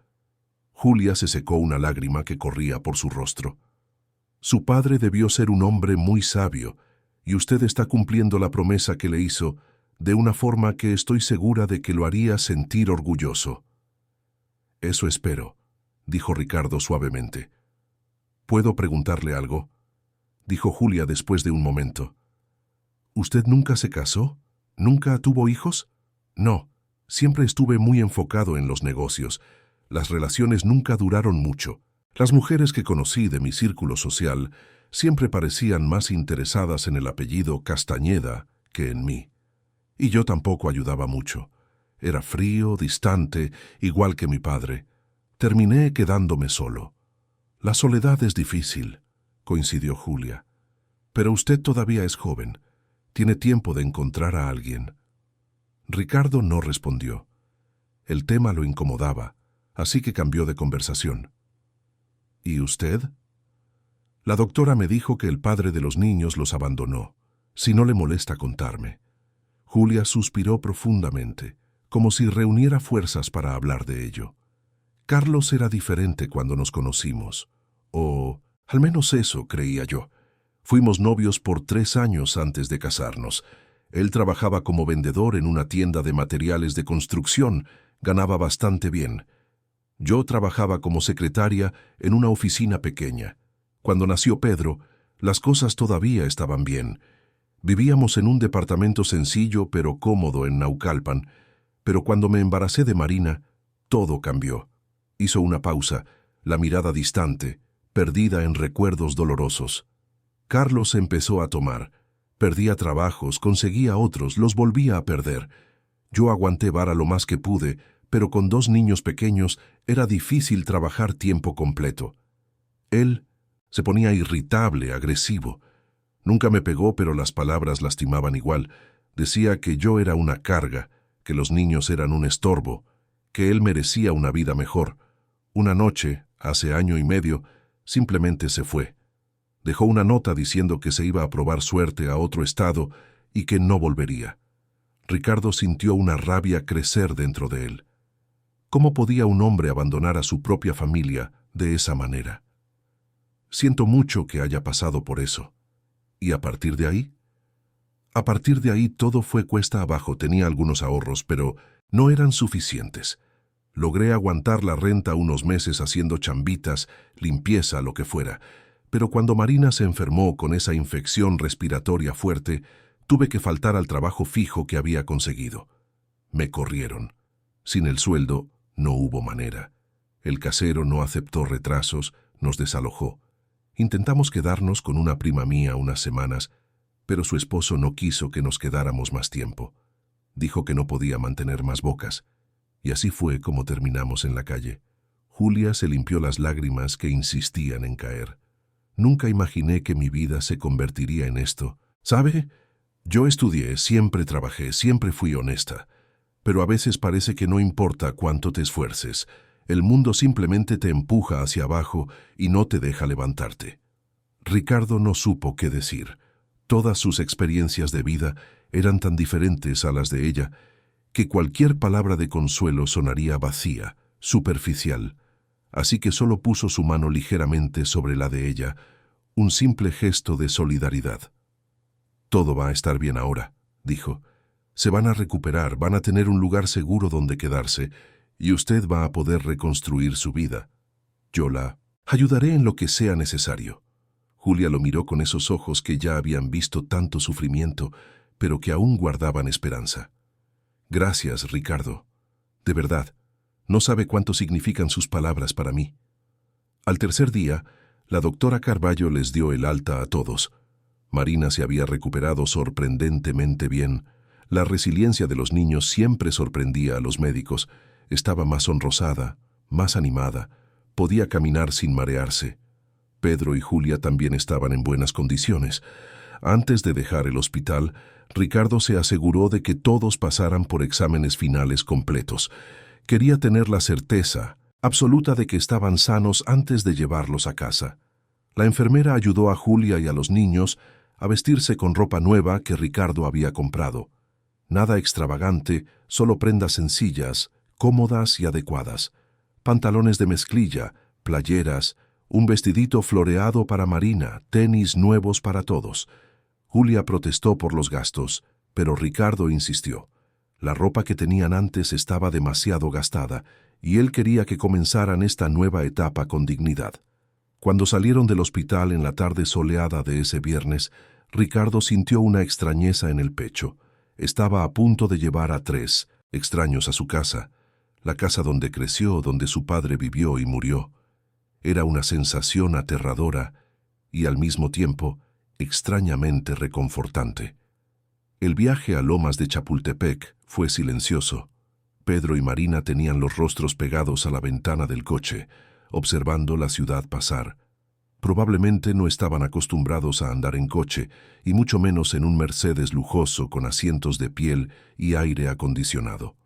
Julia se secó una lágrima que corría por su rostro. «Su padre debió ser un hombre muy sabio, y usted está cumpliendo la promesa que le hizo de una forma que estoy segura de que lo haría sentir orgulloso». «Eso espero», dijo Ricardo suavemente. «¿Puedo preguntarle algo?», dijo Julia después de un momento. «¿Usted nunca se casó? ¿Nunca tuvo hijos?». «No, siempre estuve muy enfocado en los negocios. Las relaciones nunca duraron mucho. Las mujeres que conocí de mi círculo social siempre parecían más interesadas en el apellido Castañeda que en mí. Y yo tampoco ayudaba mucho. Era frío, distante, igual que mi padre. Terminé quedándome solo». «La soledad es difícil», coincidió Julia. «Pero usted todavía es joven. Tiene tiempo de encontrar a alguien». Ricardo no respondió. El tema lo incomodaba, así que cambió de conversación. «¿Y usted?». «La doctora me dijo que el padre de los niños los abandonó. Si no le molesta contarme». Julia suspiró profundamente, como si reuniera fuerzas para hablar de ello. «Carlos era diferente cuando nos conocimos. O al menos eso creía yo. Fuimos novios por 3 años antes de casarnos. Él trabajaba como vendedor en una tienda de materiales de construcción, ganaba bastante bien. Yo trabajaba como secretaria en una oficina pequeña. Cuando nació Pedro, Las cosas todavía estaban bien. Vivíamos en un departamento sencillo pero cómodo en Naucalpan, pero cuando me embaracé de Marina, todo cambió. Hizo una pausa, la mirada distante, perdida en recuerdos dolorosos. Carlos empezó a tomar. Perdía trabajos, conseguía otros, los volvía a perder. Yo aguanté vara lo más que pude, pero con 2 niños pequeños era difícil trabajar tiempo completo. Él se ponía irritable, agresivo. Nunca me pegó, pero las palabras lastimaban igual. Decía que yo era una carga, que los niños eran un estorbo, que él merecía una vida mejor. Una noche, hace 1 año y medio, simplemente se fue. Dejó una nota diciendo que se iba a probar suerte a otro estado y que no volvería. Ricardo sintió una rabia crecer dentro de él. ¿Cómo podía un hombre abandonar a su propia familia de esa manera? Siento mucho que haya pasado por eso. ¿Y a partir de ahí? A partir de ahí todo fue cuesta abajo. Tenía algunos ahorros, pero no eran suficientes. Logré aguantar la renta unos meses haciendo chambitas, limpieza, lo que fuera. Pero cuando Marina se enfermó con esa infección respiratoria fuerte, tuve que faltar al trabajo fijo que había conseguido. Me corrieron. Sin el sueldo, no hubo manera. El casero no aceptó retrasos, nos desalojó. Intentamos quedarnos con una prima mía unas semanas, pero su esposo no quiso que nos quedáramos más tiempo. Dijo que no podía mantener más bocas. Y así fue como terminamos en la calle. Julia se limpió las lágrimas que insistían en caer. Nunca imaginé que mi vida se convertiría en esto. ¿Sabe? Yo estudié, siempre trabajé, siempre fui honesta. Pero a veces parece que no importa cuánto te esfuerces. El mundo simplemente te empuja hacia abajo y no te deja levantarte. Ricardo no supo qué decir. Todas sus experiencias de vida eran tan diferentes a las de ella que cualquier palabra de consuelo sonaría vacía, superficial. Así que solo puso su mano ligeramente sobre la de ella, un simple gesto de solidaridad. «Todo va a estar bien ahora», dijo. «Se van a recuperar, van a tener un lugar seguro donde quedarse, y usted va a poder reconstruir su vida. Yo la ayudaré en lo que sea necesario». Julia lo miró con esos ojos que ya habían visto tanto sufrimiento, pero que aún guardaban esperanza. «Gracias, Ricardo. De verdad, no sabe cuánto significan sus palabras para mí». Al tercer día, la doctora Carballo les dio el alta a todos. Marina se había recuperado sorprendentemente bien. La resiliencia de los niños siempre sorprendía a los médicos. Estaba más sonrosada, más animada, podía caminar sin marearse. Pedro y Julia también estaban en buenas condiciones. Antes de dejar el hospital, Ricardo se aseguró de que todos pasaran por exámenes finales completos. Quería tener la certeza absoluta de que estaban sanos antes de llevarlos a casa. La enfermera ayudó a Julia y a los niños a vestirse con ropa nueva que Ricardo había comprado. Nada extravagante, solo prendas sencillas, cómodas y adecuadas. Pantalones de mezclilla, playeras, un vestidito floreado para Marina, tenis nuevos para todos. Julia protestó por los gastos, pero Ricardo insistió. La ropa que tenían antes estaba demasiado gastada, y él quería que comenzaran esta nueva etapa con dignidad. Cuando salieron del hospital en la tarde soleada de ese viernes, Ricardo sintió una extrañeza en el pecho. Estaba a punto de llevar a 3 extraños a su casa, la casa donde creció, donde su padre vivió y murió. Era una sensación aterradora y al mismo tiempo extrañamente reconfortante. El viaje a Lomas de Chapultepec fue silencioso. Pedro y Marina tenían los rostros pegados a la ventana del coche, observando la ciudad pasar. Probablemente no estaban acostumbrados a andar en coche, y mucho menos en un Mercedes lujoso con asientos de piel y aire acondicionado.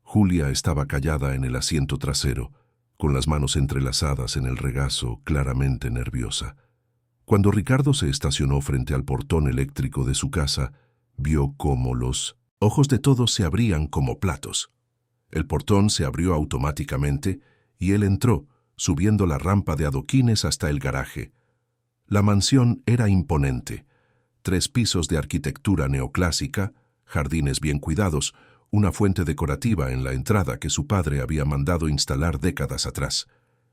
Julia estaba callada en el asiento trasero, con las manos entrelazadas en el regazo, claramente nerviosa. Cuando Ricardo se estacionó frente al portón eléctrico de su casa, vio cómo los ojos de todos se abrían como platos. El portón se abrió automáticamente y él entró, subiendo la rampa de adoquines hasta el garaje. La mansión era imponente. 3 pisos de arquitectura neoclásica, jardines bien cuidados, una fuente decorativa en la entrada que su padre había mandado instalar décadas atrás.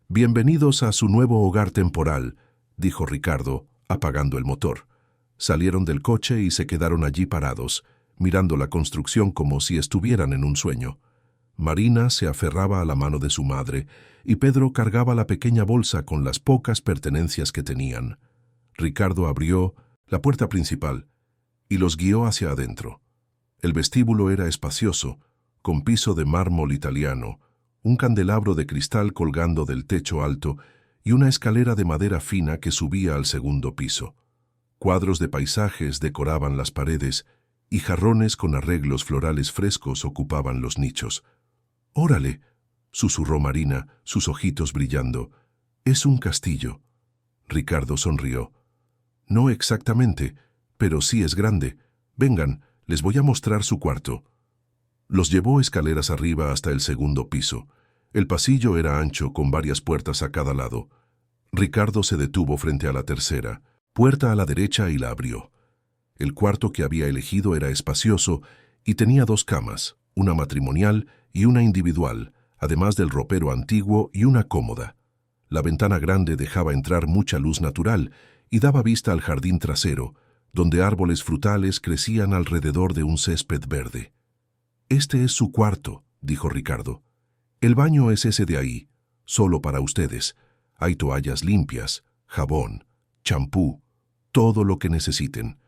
«Bienvenidos a su nuevo hogar temporal», dijo Ricardo, apagando el motor. Salieron del coche y se quedaron allí parados, mirando la construcción como si estuvieran en un sueño. Marina se aferraba a la mano de su madre y Pedro cargaba la pequeña bolsa con las pocas pertenencias que tenían. Ricardo abrió la puerta principal y los guió hacia adentro. El vestíbulo era espacioso, con piso de mármol italiano, un candelabro de cristal colgando del techo alto y una escalera de madera fina que subía al segundo piso. Cuadros de paisajes decoraban las paredes y jarrones con arreglos florales frescos ocupaban los nichos. «¡Órale!», susurró Marina, sus ojitos brillando. «Es un castillo». Ricardo sonrió. «No exactamente, pero sí es grande. Vengan, les voy a mostrar su cuarto». Los llevó escaleras arriba hasta el segundo piso. El pasillo era ancho, con varias puertas a cada lado. Ricardo se detuvo frente a la tercera, puerta a la derecha, y la abrió. El cuarto que había elegido era espacioso y tenía 2 camas, una matrimonial y una individual, además del ropero antiguo y una cómoda. La ventana grande dejaba entrar mucha luz natural y daba vista al jardín trasero, donde árboles frutales crecían alrededor de un césped verde. «Este es su cuarto», dijo Ricardo. «El baño es ese de ahí, solo para ustedes. Hay toallas limpias, jabón, champú, todo lo que necesiten.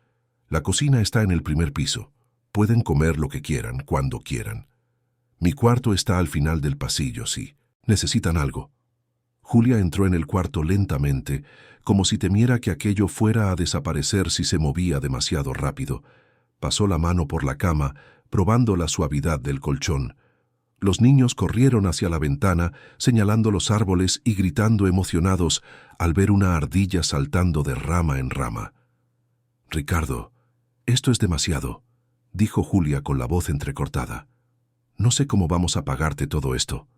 La cocina está en el primer piso. Pueden comer lo que quieran, cuando quieran. Mi cuarto está al final del pasillo, si necesitan algo». Julia entró en el cuarto lentamente, como si temiera que aquello fuera a desaparecer si se movía demasiado rápido. Pasó la mano por la cama, probando la suavidad del colchón. Los niños corrieron hacia la ventana, señalando los árboles y gritando emocionados al ver una ardilla saltando de rama en rama. «Ricardo, esto es demasiado», dijo Julia con la voz entrecortada. «No sé cómo vamos a pagarte todo esto».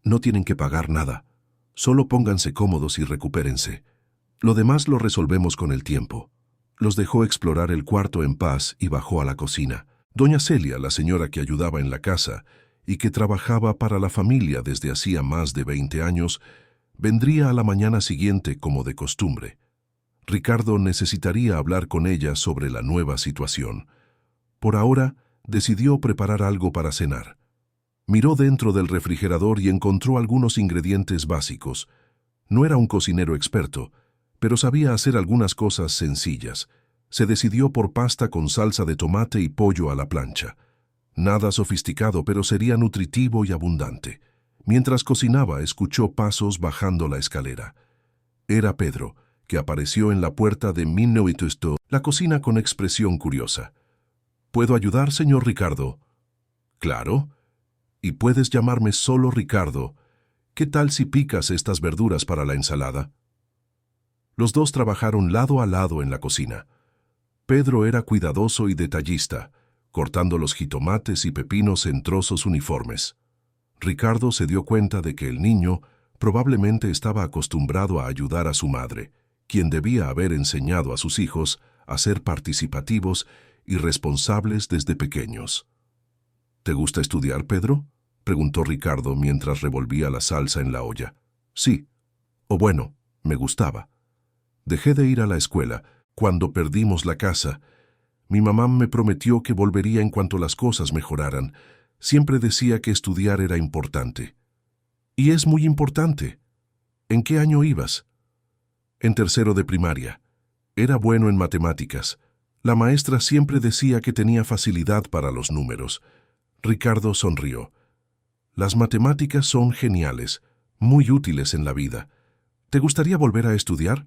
«No tienen que pagar nada. Solo pónganse cómodos y recupérense. Lo demás lo resolvemos con el tiempo». Los dejó explorar el cuarto en paz y bajó a la cocina. Doña Celia, la señora que ayudaba en la casa y que trabajaba para la familia desde hacía más de 20 años, vendría a la mañana siguiente como de costumbre. Ricardo necesitaría hablar con ella sobre la nueva situación. Por ahora, decidió preparar algo para cenar. Miró dentro del refrigerador y encontró algunos ingredientes básicos. No era un cocinero experto, pero sabía hacer algunas cosas sencillas. Se decidió por pasta con salsa de tomate y pollo a la plancha. Nada sofisticado, pero sería nutritivo y abundante. Mientras cocinaba, escuchó pasos bajando la escalera. Era Pedro, que apareció en la puerta de la cocina con expresión curiosa. «¿Puedo ayudar, señor Ricardo?» «Claro. Y puedes llamarme solo Ricardo. ¿Qué tal si picas estas verduras para la ensalada?» Los dos trabajaron lado a lado en la cocina. Pedro era cuidadoso y detallista, cortando los jitomates y pepinos en trozos uniformes. Ricardo se dio cuenta de que el niño probablemente estaba acostumbrado a ayudar a su madre, quien debía haber enseñado a sus hijos a ser participativos y responsables desde pequeños. «¿Te gusta estudiar, Pedro?», preguntó Ricardo mientras revolvía la salsa en la olla. «Sí. O bueno, me gustaba. Dejé de ir a la escuela cuando perdimos la casa. Mi mamá me prometió que volvería en cuanto las cosas mejoraran. Siempre decía que estudiar era importante. Y es muy importante. ¿En qué año ibas?» «En tercero de primaria. Era bueno en matemáticas. La maestra siempre decía que tenía facilidad para los números». Ricardo sonrió. «Las matemáticas son geniales, muy útiles en la vida. ¿Te gustaría volver a estudiar?»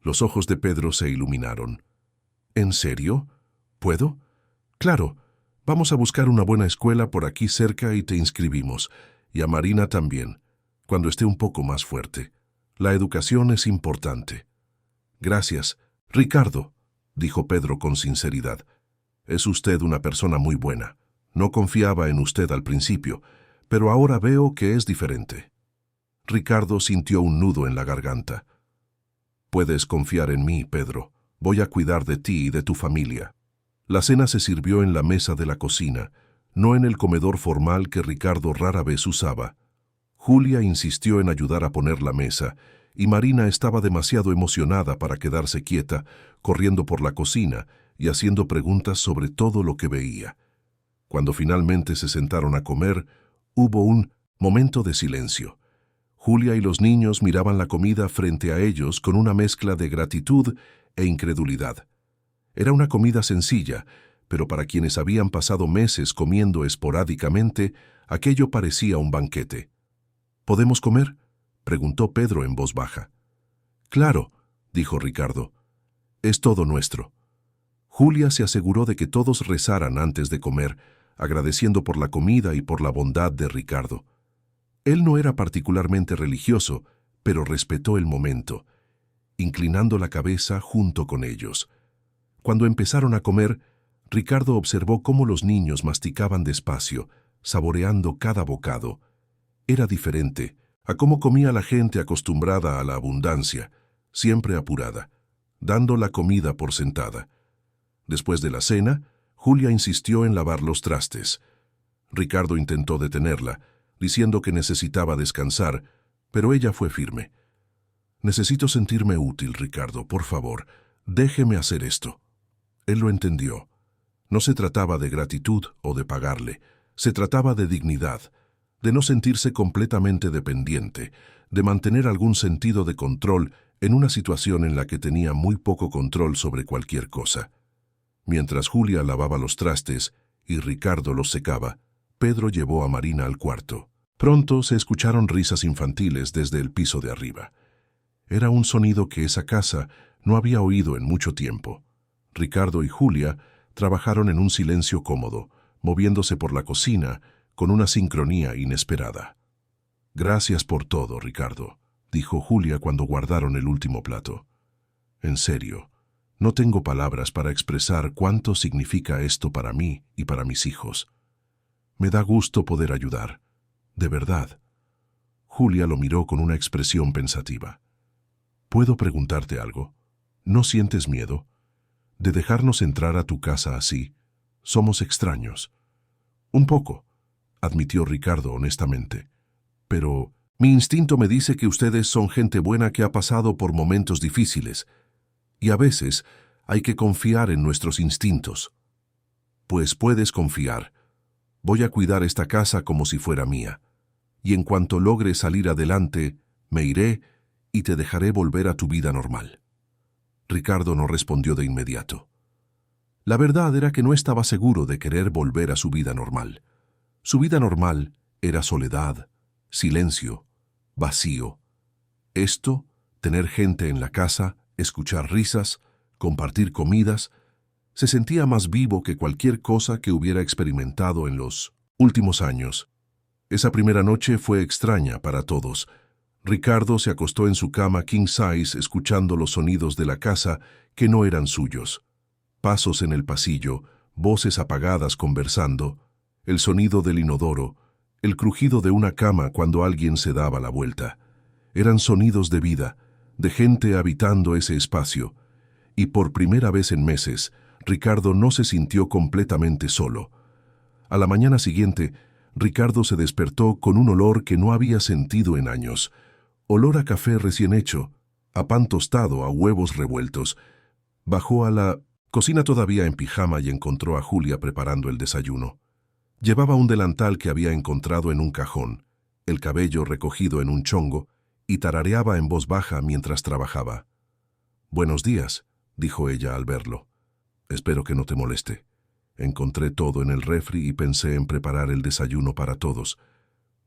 Los ojos de Pedro se iluminaron. «¿En serio? ¿Puedo?» «Claro. Vamos a buscar una buena escuela por aquí cerca y te inscribimos. Y a Marina también, cuando esté un poco más fuerte. La educación es importante». «Gracias, Ricardo», dijo Pedro con sinceridad. «Es usted una persona muy buena. No confiaba en usted al principio, pero ahora veo que es diferente». Ricardo sintió un nudo en la garganta. «Puedes confiar en mí, Pedro. Voy a cuidar de ti y de tu familia». La cena se sirvió en la mesa de la cocina, no en el comedor formal que Ricardo rara vez usaba. Julia insistió en ayudar a poner la mesa, y Marina estaba demasiado emocionada para quedarse quieta, corriendo por la cocina y haciendo preguntas sobre todo lo que veía. Cuando finalmente se sentaron a comer, hubo un momento de silencio. Julia y los niños miraban la comida frente a ellos con una mezcla de gratitud e incredulidad. Era una comida sencilla, pero para quienes habían pasado meses comiendo esporádicamente, aquello parecía un banquete. ¿Podemos comer?, preguntó Pedro en voz baja. Claro, dijo Ricardo. Es todo nuestro. Julia se aseguró de que todos rezaran antes de comer, agradeciendo por la comida y por la bondad de Ricardo. Él no era particularmente religioso, pero respetó el momento, inclinando la cabeza junto con ellos. Cuando empezaron a comer, Ricardo observó cómo los niños masticaban despacio, saboreando cada bocado. Era diferente a cómo comía la gente acostumbrada a la abundancia, siempre apurada, dando la comida por sentada. Después de la cena, Julia insistió en lavar los trastes. Ricardo intentó detenerla, diciendo que necesitaba descansar, pero ella fue firme. «Necesito sentirme útil, Ricardo, por favor, déjeme hacer esto». Él lo entendió. No se trataba de gratitud o de pagarle, se trataba de dignidad, de no sentirse completamente dependiente, de mantener algún sentido de control en una situación en la que tenía muy poco control sobre cualquier cosa. Mientras Julia lavaba los trastes y Ricardo los secaba, Pedro llevó a Marina al cuarto. Pronto se escucharon risas infantiles desde el piso de arriba. Era un sonido que esa casa no había oído en mucho tiempo. Ricardo y Julia trabajaron en un silencio cómodo, moviéndose por la cocina con una sincronía inesperada. «Gracias por todo, Ricardo», dijo Julia cuando guardaron el último plato. «En serio, no tengo palabras para expresar cuánto significa esto para mí y para mis hijos. Me da gusto poder ayudar, de verdad». Julia lo miró con una expresión pensativa. «¿Puedo preguntarte algo? ¿No sientes miedo de dejarnos entrar a tu casa así? Somos extraños». «Un poco», admitió Ricardo honestamente. «Pero mi instinto me dice que ustedes son gente buena que ha pasado por momentos difíciles, y a veces hay que confiar en nuestros instintos». «Pues puedes confiar. Voy a cuidar esta casa como si fuera mía, y en cuanto logre salir adelante, me iré y te dejaré volver a tu vida normal». Ricardo no respondió de inmediato. La verdad era que no estaba seguro de querer volver a su vida normal. Su vida normal era soledad, silencio, vacío. Esto, tener gente en la casa, escuchar risas, compartir comidas, se sentía más vivo que cualquier cosa que hubiera experimentado en los últimos años. Esa primera noche fue extraña para todos. Ricardo se acostó en su cama king size escuchando los sonidos de la casa que no eran suyos. Pasos en el pasillo, voces apagadas conversando, el sonido del inodoro, el crujido de una cama cuando alguien se daba la vuelta. Eran sonidos de vida, de gente habitando ese espacio, y por primera vez en meses, Ricardo no se sintió completamente solo. A la mañana siguiente, Ricardo se despertó con un olor que no había sentido en años. Olor a café recién hecho, a pan tostado, a huevos revueltos. Bajó a la cocina todavía en pijama y encontró a Julia preparando el desayuno. Llevaba un delantal que había encontrado en un cajón, el cabello recogido en un chongo, y tarareaba en voz baja mientras trabajaba. «Buenos días», dijo ella al verlo. «Espero que no te moleste. Encontré todo en el refri y pensé en preparar el desayuno para todos».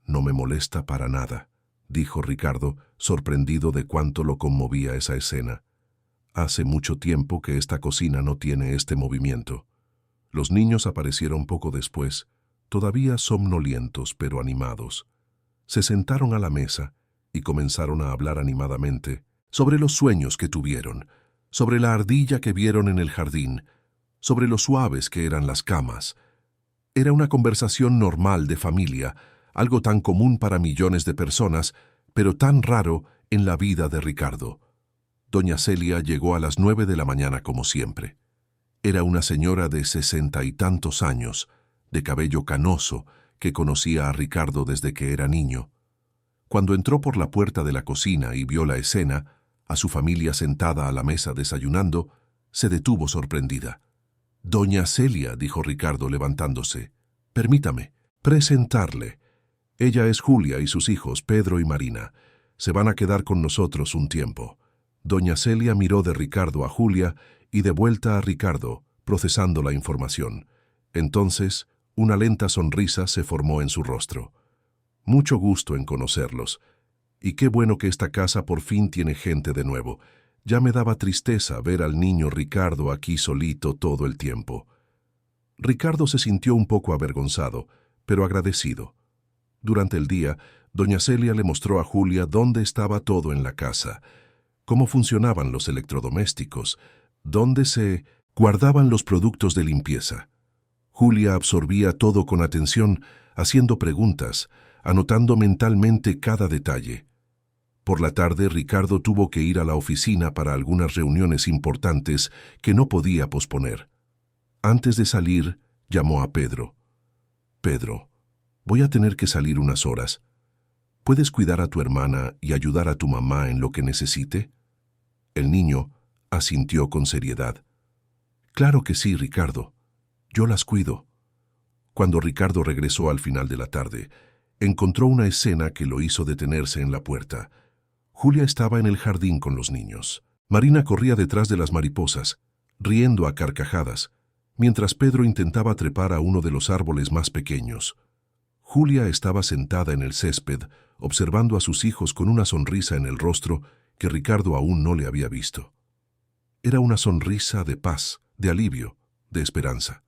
«No me molesta para nada», dijo Ricardo, sorprendido de cuánto lo conmovía esa escena. «Hace mucho tiempo que esta cocina no tiene este movimiento». Los niños aparecieron poco después, todavía somnolientos pero animados. Se sentaron a la mesa y comenzaron a hablar animadamente sobre los sueños que tuvieron, sobre la ardilla que vieron en el jardín, sobre lo suaves que eran las camas. Era una conversación normal de familia, algo tan común para millones de personas, pero tan raro en la vida de Ricardo. Doña Celia llegó a las 9 de la mañana como siempre. Era una señora de 60 y tantos años, de cabello canoso, que conocía a Ricardo desde que era niño. Cuando entró por la puerta de la cocina y vio la escena, a su familia sentada a la mesa desayunando, se detuvo sorprendida. «Doña Celia», dijo Ricardo levantándose, «permítame presentarle. Ella es Julia y sus hijos, Pedro y Marina. Se van a quedar con nosotros un tiempo». Doña Celia miró de Ricardo a Julia y de vuelta a Ricardo, procesando la información. Entonces, una lenta sonrisa se formó en su rostro. «Mucho gusto en conocerlos. Y qué bueno que esta casa por fin tiene gente de nuevo. Ya me daba tristeza ver al niño Ricardo aquí solito todo el tiempo». Ricardo se sintió un poco avergonzado, pero agradecido. Durante el día, doña Celia le mostró a Julia dónde estaba todo en la casa, cómo funcionaban los electrodomésticos, dónde se guardaban los productos de limpieza. Julia absorbía todo con atención, haciendo preguntas, anotando mentalmente cada detalle. Por la tarde, Ricardo tuvo que ir a la oficina para algunas reuniones importantes que no podía posponer. Antes de salir, llamó a Pedro. «Pedro, voy a tener que salir unas horas. ¿Puedes cuidar a tu hermana y ayudar a tu mamá en lo que necesite?» El niño asintió con seriedad. «Claro que sí, Ricardo. Yo las cuido». Cuando Ricardo regresó al final de la tarde, encontró una escena que lo hizo detenerse en la puerta. Julia estaba en el jardín con los niños. Marina corría detrás de las mariposas, riendo a carcajadas, mientras Pedro intentaba trepar a uno de los árboles más pequeños. Julia estaba sentada en el césped, observando a sus hijos con una sonrisa en el rostro que Ricardo aún no le había visto. Era una sonrisa de paz, de alivio, de esperanza.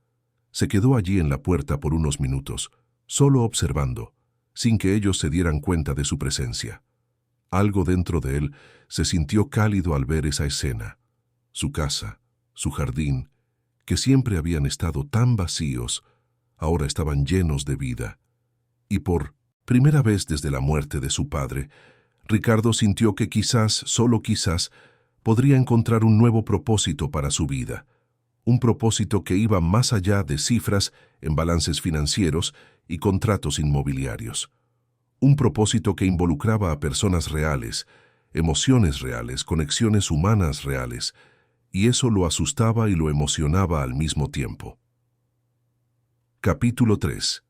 Se quedó allí en la puerta por unos minutos, solo observando, sin que ellos se dieran cuenta de su presencia. Algo dentro de él se sintió cálido al ver esa escena. Su casa, su jardín, que siempre habían estado tan vacíos, ahora estaban llenos de vida. Y por primera vez desde la muerte de su padre, Ricardo sintió que quizás, solo quizás, podría encontrar un nuevo propósito para su vida. Un propósito que iba más allá de cifras en balances financieros y contratos inmobiliarios. Un propósito que involucraba a personas reales, emociones reales, conexiones humanas reales, y eso lo asustaba y lo emocionaba al mismo tiempo. Capítulo 3.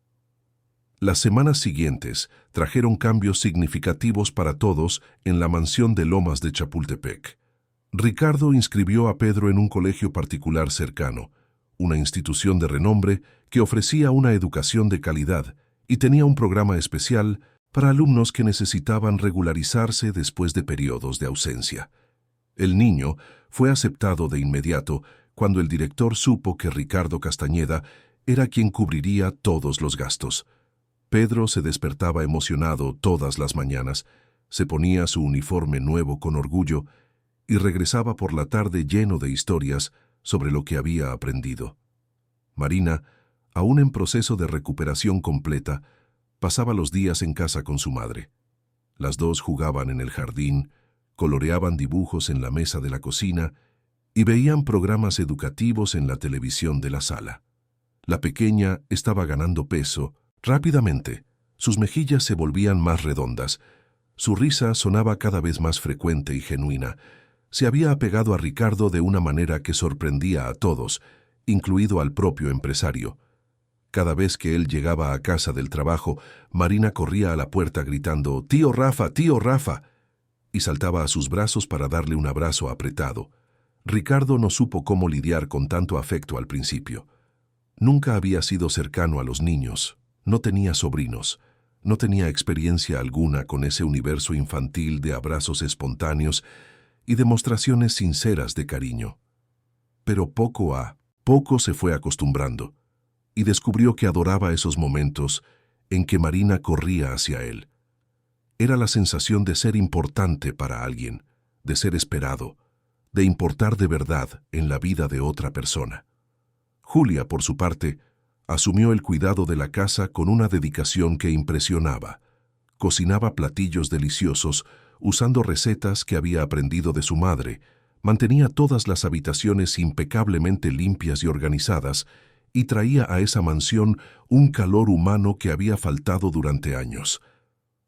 Las semanas siguientes trajeron cambios significativos para todos en la mansión de Lomas de Chapultepec. Ricardo inscribió a Pedro en un colegio particular cercano, una institución de renombre que ofrecía una educación de calidad y tenía un programa especial para alumnos que necesitaban regularizarse después de periodos de ausencia. El niño fue aceptado de inmediato cuando el director supo que Ricardo Castañeda era quien cubriría todos los gastos. Pedro se despertaba emocionado todas las mañanas, se ponía su uniforme nuevo con orgullo y regresaba por la tarde lleno de historias sobre lo que había aprendido. Marina, aún en proceso de recuperación completa, pasaba los días en casa con su madre. Las dos jugaban en el jardín, coloreaban dibujos en la mesa de la cocina y veían programas educativos en la televisión de la sala. La pequeña estaba ganando peso rápidamente. Sus mejillas se volvían más redondas. Su risa sonaba cada vez más frecuente y genuina. Se había apegado a Ricardo de una manera que sorprendía a todos, incluido al propio empresario. Cada vez que él llegaba a casa del trabajo, Marina corría a la puerta gritando «¡Tío Rafa, tío Rafa!» y saltaba a sus brazos para darle un abrazo apretado. Ricardo no supo cómo lidiar con tanto afecto al principio. Nunca había sido cercano a los niños, no tenía sobrinos, no tenía experiencia alguna con ese universo infantil de abrazos espontáneos y demostraciones sinceras de cariño. Pero poco a poco se fue acostumbrando y descubrió que adoraba esos momentos en que Marina corría hacia él. Era la sensación de ser importante para alguien, de ser esperado, de importar de verdad en la vida de otra persona. Julia, por su parte, asumió el cuidado de la casa con una dedicación que impresionaba. Cocinaba platillos deliciosos, usando recetas que había aprendido de su madre, mantenía todas las habitaciones impecablemente limpias y organizadas, y traía a esa mansión un calor humano que había faltado durante años.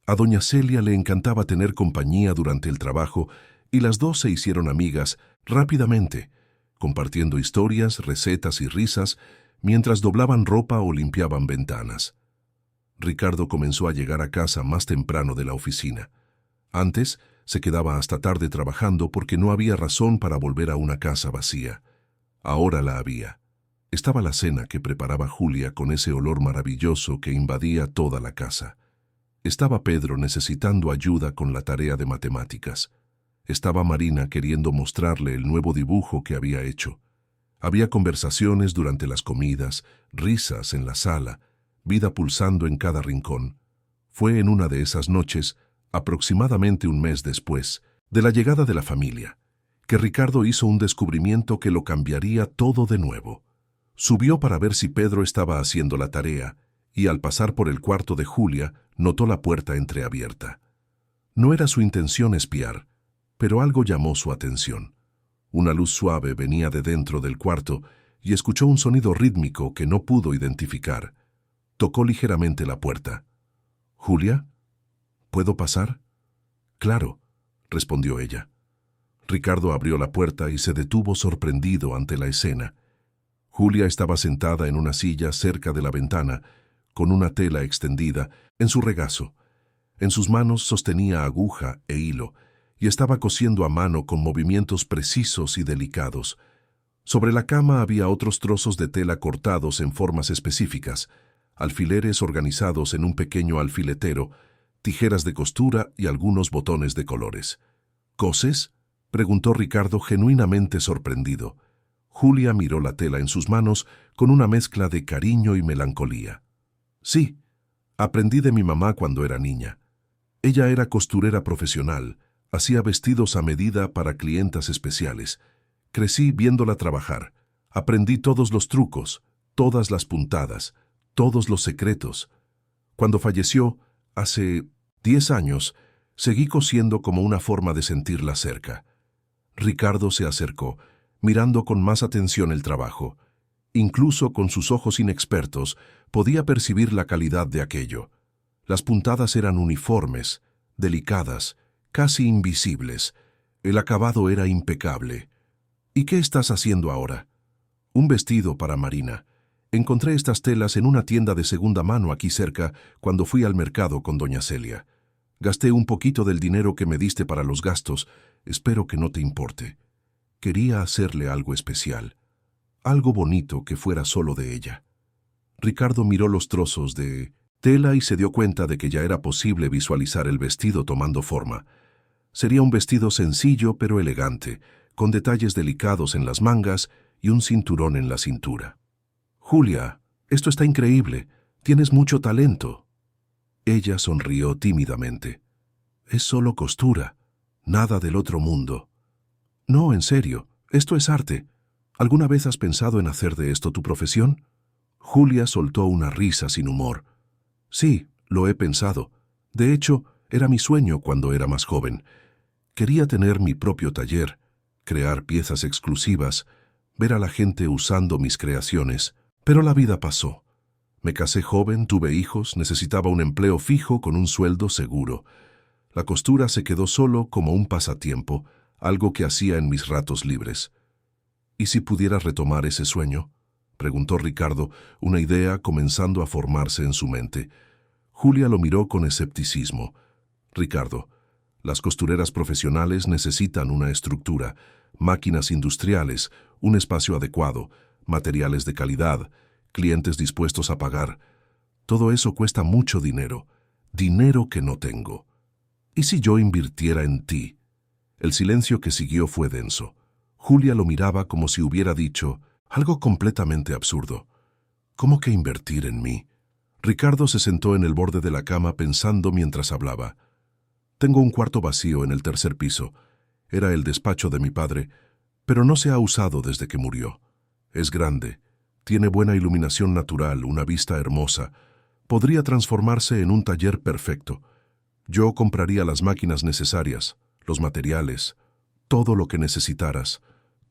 A doña Celia le encantaba tener compañía durante el trabajo y las dos se hicieron amigas rápidamente, compartiendo historias, recetas y risas mientras doblaban ropa o limpiaban ventanas. Ricardo comenzó a llegar a casa más temprano de la oficina. Antes, se quedaba hasta tarde trabajando porque no había razón para volver a una casa vacía. Ahora la había. Estaba la cena que preparaba Julia con ese olor maravilloso que invadía toda la casa. Estaba Pedro necesitando ayuda con la tarea de matemáticas. Estaba Marina queriendo mostrarle el nuevo dibujo que había hecho. Había conversaciones durante las comidas, risas en la sala, vida pulsando en cada rincón. Fue en una de esas noches, aproximadamente un mes después, de la llegada de la familia, que Ricardo hizo un descubrimiento que lo cambiaría todo de nuevo. Subió para ver si Pedro estaba haciendo la tarea, y al pasar por el cuarto de Julia, notó la puerta entreabierta. No era su intención espiar, pero algo llamó su atención. Una luz suave venía de dentro del cuarto y escuchó un sonido rítmico que no pudo identificar. Tocó ligeramente la puerta. «¿Julia? ¿Puedo pasar?» «Claro», respondió ella. Ricardo abrió la puerta y se detuvo sorprendido ante la escena. Julia estaba sentada en una silla cerca de la ventana, con una tela extendida en su regazo. En sus manos sostenía aguja e hilo, y estaba cosiendo a mano con movimientos precisos y delicados. Sobre la cama había otros trozos de tela cortados en formas específicas, alfileres organizados en un pequeño alfiletero, tijeras de costura y algunos botones de colores. «¿Coses?», preguntó Ricardo genuinamente sorprendido. Julia miró la tela en sus manos con una mezcla de cariño y melancolía. «Sí, aprendí de mi mamá cuando era niña. Ella era costurera profesional, hacía vestidos a medida para clientas especiales. Crecí viéndola trabajar. Aprendí todos los trucos, todas las puntadas, todos los secretos. Cuando falleció, hace 10 años, seguí cosiendo como una forma de sentirla cerca». Ricardo se acercó, mirando con más atención el trabajo. Incluso con sus ojos inexpertos, podía percibir la calidad de aquello. Las puntadas eran uniformes, delicadas, casi invisibles. El acabado era impecable. «¿Y qué estás haciendo ahora?» «Un vestido para Marina. Encontré estas telas en una tienda de segunda mano aquí cerca cuando fui al mercado con doña Celia. Gasté un poquito del dinero que me diste para los gastos. Espero que no te importe. Quería hacerle algo especial. Algo bonito que fuera solo de ella». Ricardo miró los trozos de tela y se dio cuenta de que ya era posible visualizar el vestido tomando forma. Sería un vestido sencillo pero elegante, con detalles delicados en las mangas y un cinturón en la cintura. «Julia, esto está increíble. Tienes mucho talento». Ella sonrió tímidamente. «Es solo costura, nada del otro mundo». «No, en serio, esto es arte. ¿Alguna vez has pensado en hacer de esto tu profesión?» Julia soltó una risa sin humor. «Sí, lo he pensado. De hecho, era mi sueño cuando era más joven. Quería tener mi propio taller, crear piezas exclusivas, ver a la gente usando mis creaciones. Pero la vida pasó. Me casé joven, tuve hijos, necesitaba un empleo fijo con un sueldo seguro. La costura se quedó solo como un pasatiempo, algo que hacía en mis ratos libres». «¿Y si pudieras retomar ese sueño?», preguntó Ricardo, una idea comenzando a formarse en su mente. Julia lo miró con escepticismo. «Ricardo, las costureras profesionales necesitan una estructura, máquinas industriales, un espacio adecuado, materiales de calidad, clientes dispuestos a pagar. Todo eso cuesta mucho dinero, dinero que no tengo. ¿Y si yo invirtiera en ti?». El silencio que siguió fue denso. Julia lo miraba como si hubiera dicho algo completamente absurdo. «¿Cómo que invertir en mí?». Ricardo se sentó en el borde de la cama pensando mientras hablaba. «Tengo un cuarto vacío en el tercer piso. Era el despacho de mi padre, pero no se ha usado desde que murió. Es grande, tiene buena iluminación natural, una vista hermosa. Podría transformarse en un taller perfecto. Yo compraría las máquinas necesarias, los materiales, todo lo que necesitaras.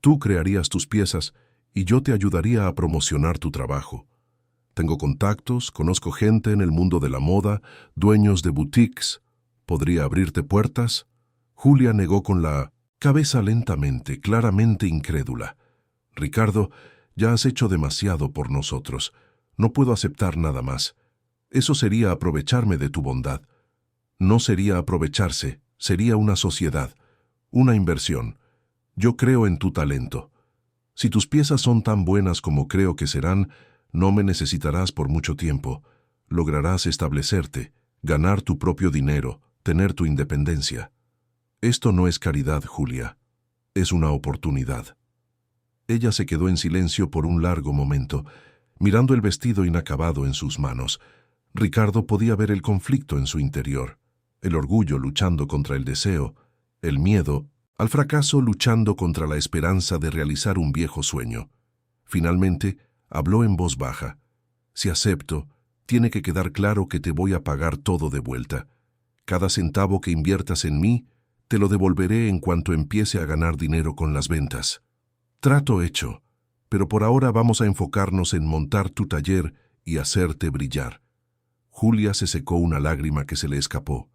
Tú crearías tus piezas y yo te ayudaría a promocionar tu trabajo. Tengo contactos, conozco gente en el mundo de la moda, dueños de boutiques. ¿Podría abrirte puertas? Julia negó con la cabeza lentamente, claramente incrédula. Ricardo, ya has hecho demasiado por nosotros. No puedo aceptar nada más. Eso sería aprovecharme de tu bondad. No sería aprovecharse, sería una sociedad, una inversión. Yo creo en tu talento. Si tus piezas son tan buenas como creo que serán, no me necesitarás por mucho tiempo. Lograrás establecerte, ganar tu propio dinero, tener tu independencia. Esto no es caridad, Julia. Es una oportunidad. Ella se quedó en silencio por un largo momento, mirando el vestido inacabado en sus manos. Ricardo podía ver el conflicto en su interior, el orgullo luchando contra el deseo, el miedo al fracaso luchando contra la esperanza de realizar un viejo sueño. Finalmente, habló en voz baja. Si acepto, tiene que quedar claro que te voy a pagar todo de vuelta. Cada centavo que inviertas en mí, te lo devolveré en cuanto empiece a ganar dinero con las ventas. Trato hecho, pero por ahora vamos a enfocarnos en montar tu taller y hacerte brillar. Julia se secó una lágrima que se le escapó.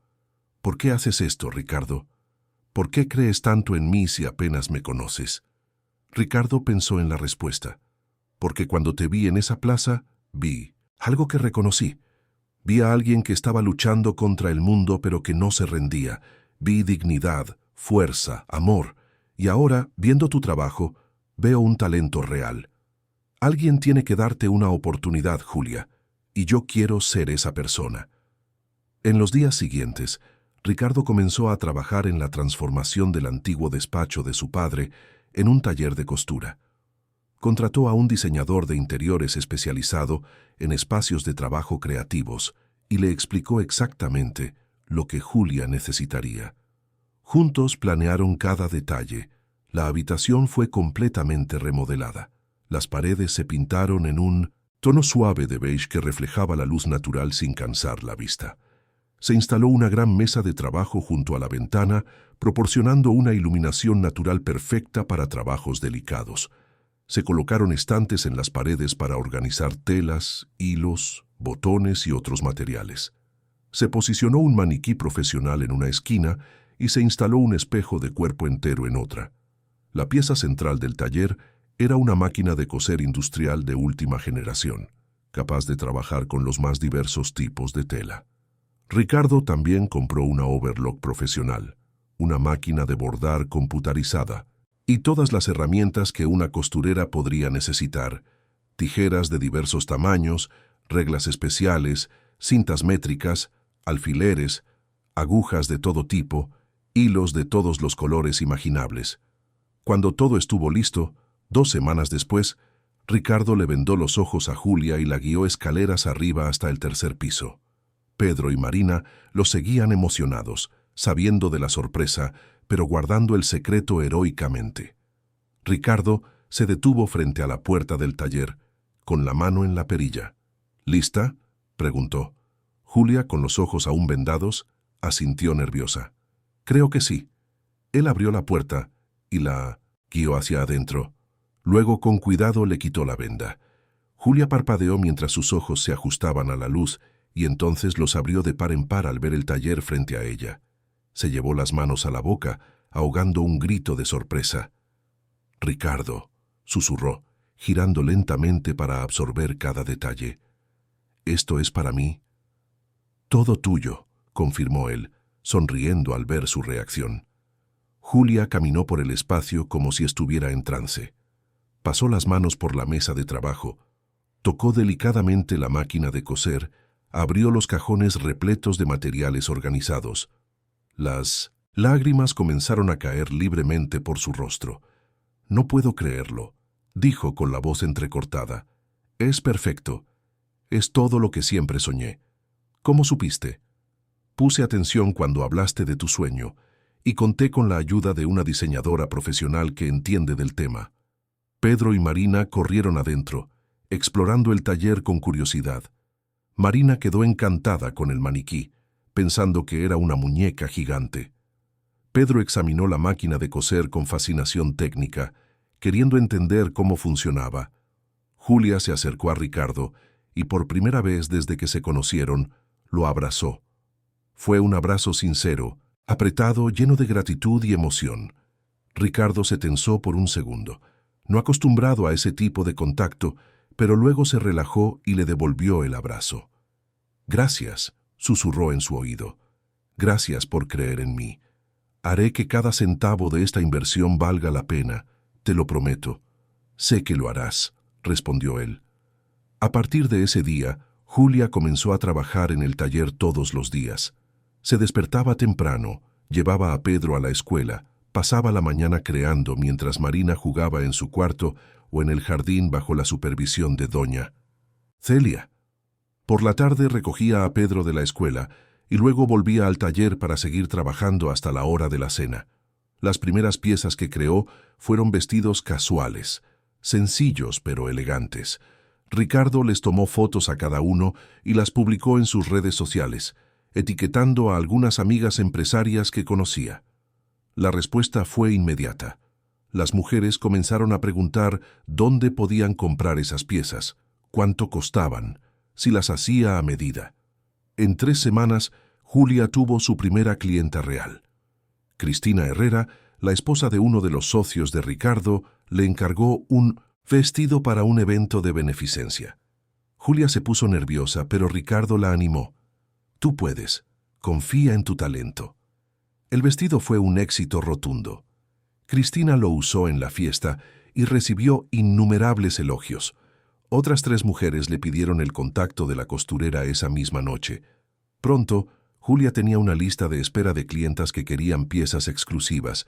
¿Por qué haces esto, Ricardo? ¿Por qué crees tanto en mí si apenas me conoces? Ricardo pensó en la respuesta. Porque cuando te vi en esa plaza, vi algo que reconocí. Vi a alguien que estaba luchando contra el mundo pero que no se rendía. Vi dignidad, fuerza, amor. Y ahora, viendo tu trabajo, veo un talento real. Alguien tiene que darte una oportunidad, Julia, y yo quiero ser esa persona. En los días siguientes, Ricardo comenzó a trabajar en la transformación del antiguo despacho de su padre en un taller de costura. Contrató a un diseñador de interiores especializado en espacios de trabajo creativos y le explicó exactamente lo que Julia necesitaría. Juntos planearon cada detalle. La habitación fue completamente remodelada. Las paredes se pintaron en un tono suave de beige que reflejaba la luz natural sin cansar la vista. Se instaló una gran mesa de trabajo junto a la ventana, proporcionando una iluminación natural perfecta para trabajos delicados. Se colocaron estantes en las paredes para organizar telas, hilos, botones y otros materiales. Se posicionó un maniquí profesional en una esquina y se instaló un espejo de cuerpo entero en otra. La pieza central del taller era una máquina de coser industrial de última generación, capaz de trabajar con los más diversos tipos de tela. Ricardo también compró una overlock profesional, una máquina de bordar computarizada y todas las herramientas que una costurera podría necesitar: tijeras de diversos tamaños, reglas especiales, cintas métricas, alfileres, agujas de todo tipo, hilos de todos los colores imaginables. Cuando todo estuvo listo, 2 semanas después, Ricardo le vendó los ojos a Julia y la guió escaleras arriba hasta el 3er piso. Pedro y Marina lo seguían emocionados, sabiendo de la sorpresa, pero guardando el secreto heroicamente. Ricardo se detuvo frente a la puerta del taller, con la mano en la perilla. ¿Lista?, preguntó. Julia, con los ojos aún vendados, asintió nerviosa. Creo que sí. Él abrió la puerta y la guió hacia adentro. Luego, con cuidado, le quitó la venda. Julia parpadeó mientras sus ojos se ajustaban a la luz y entonces los abrió de par en par al ver el taller frente a ella. Se llevó las manos a la boca, ahogando un grito de sorpresa. «Ricardo», susurró, girando lentamente para absorber cada detalle. «¿Esto es para mí?» «Todo tuyo», confirmó él, sonriendo al ver su reacción. Julia caminó por el espacio como si estuviera en trance. Pasó las manos por la mesa de trabajo, tocó delicadamente la máquina de coser, abrió los cajones repletos de materiales organizados. Las lágrimas comenzaron a caer libremente por su rostro. «No puedo creerlo», dijo con la voz entrecortada. «Es perfecto. Es todo lo que siempre soñé. ¿Cómo supiste?» «Puse atención cuando hablaste de tu sueño y conté con la ayuda de una diseñadora profesional que entiende del tema». Pedro y Marina corrieron adentro, explorando el taller con curiosidad. Marina quedó encantada con el maniquí, pensando que era una muñeca gigante. Pedro examinó la máquina de coser con fascinación técnica, queriendo entender cómo funcionaba. Julia se acercó a Ricardo y por primera vez desde que se conocieron, lo abrazó. Fue un abrazo sincero, apretado, lleno de gratitud y emoción. Ricardo se tensó por un segundo, no acostumbrado a ese tipo de contacto, pero luego se relajó y le devolvió el abrazo. «Gracias», susurró en su oído. «Gracias por creer en mí. Haré que cada centavo de esta inversión valga la pena, te lo prometo». «Sé que lo harás», respondió él. A partir de ese día, Julia comenzó a trabajar en el taller todos los días. Se despertaba temprano, llevaba a Pedro a la escuela, pasaba la mañana creando mientras Marina jugaba en su cuarto o en el jardín bajo la supervisión de doña Celia. Por la tarde recogía a Pedro de la escuela y luego volvía al taller para seguir trabajando hasta la hora de la cena. Las primeras piezas que creó fueron vestidos casuales, sencillos pero elegantes. Ricardo les tomó fotos a cada uno y las publicó en sus redes sociales, etiquetando a algunas amigas empresarias que conocía. La respuesta fue inmediata. Las mujeres comenzaron a preguntar dónde podían comprar esas piezas, cuánto costaban, si las hacía a medida. En 3 semanas, Julia tuvo su primera clienta real. Cristina Herrera, la esposa de uno de los socios de Ricardo, le encargó un vestido para un evento de beneficencia. Julia se puso nerviosa, pero Ricardo la animó. «Tú puedes. Confía en tu talento». El vestido fue un éxito rotundo. Cristina lo usó en la fiesta y recibió innumerables elogios. Otras 3 mujeres le pidieron el contacto de la costurera esa misma noche. Pronto, Julia tenía una lista de espera de clientas que querían piezas exclusivas.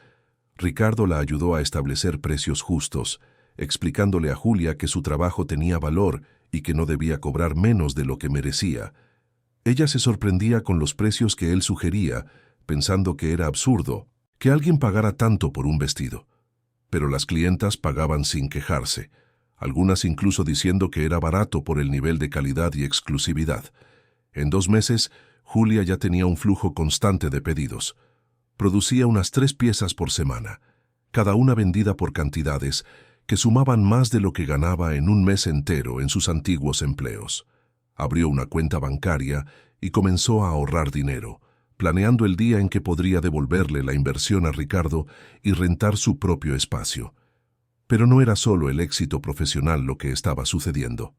Ricardo la ayudó a establecer precios justos, explicándole a Julia que su trabajo tenía valor y que no debía cobrar menos de lo que merecía. Ella se sorprendía con los precios que él sugería, pensando que era absurdo que alguien pagara tanto por un vestido. Pero las clientas pagaban sin quejarse, algunas incluso diciendo que era barato por el nivel de calidad y exclusividad. En 2 meses, Julia ya tenía un flujo constante de pedidos. Producía unas 3 piezas por semana, cada una vendida por cantidades que sumaban más de lo que ganaba en un mes entero en sus antiguos empleos. Abrió una cuenta bancaria y comenzó a ahorrar dinero, planeando el día en que podría devolverle la inversión a Ricardo y rentar su propio espacio. Pero no era solo el éxito profesional lo que estaba sucediendo.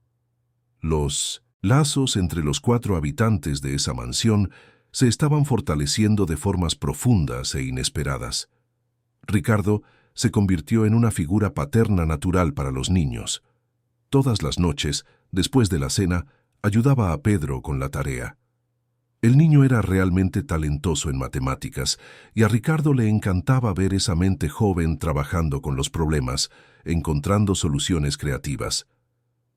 Los lazos entre los 4 habitantes de esa mansión se estaban fortaleciendo de formas profundas e inesperadas. Ricardo se convirtió en una figura paterna natural para los niños. Todas las noches, después de la cena, ayudaba a Pedro con la tarea. El niño era realmente talentoso en matemáticas y a Ricardo le encantaba ver esa mente joven trabajando con los problemas, encontrando soluciones creativas.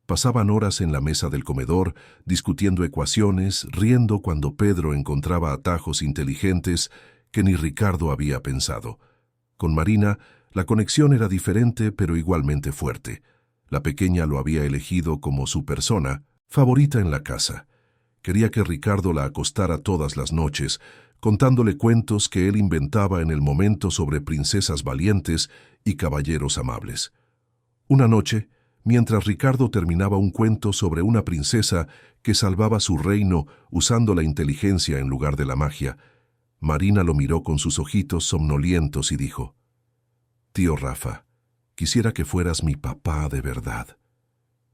Pasaban horas en la mesa del comedor, discutiendo ecuaciones, riendo cuando Pedro encontraba atajos inteligentes que ni Ricardo había pensado. Con Marina, la conexión era diferente pero igualmente fuerte. La pequeña lo había elegido como su persona favorita en la casa. Quería que Ricardo la acostara todas las noches, contándole cuentos que él inventaba en el momento sobre princesas valientes y caballeros amables. Una noche, mientras Ricardo terminaba un cuento sobre una princesa que salvaba su reino usando la inteligencia en lugar de la magia, Marina lo miró con sus ojitos somnolientos y dijo: «Tío Rafa, quisiera que fueras mi papá de verdad».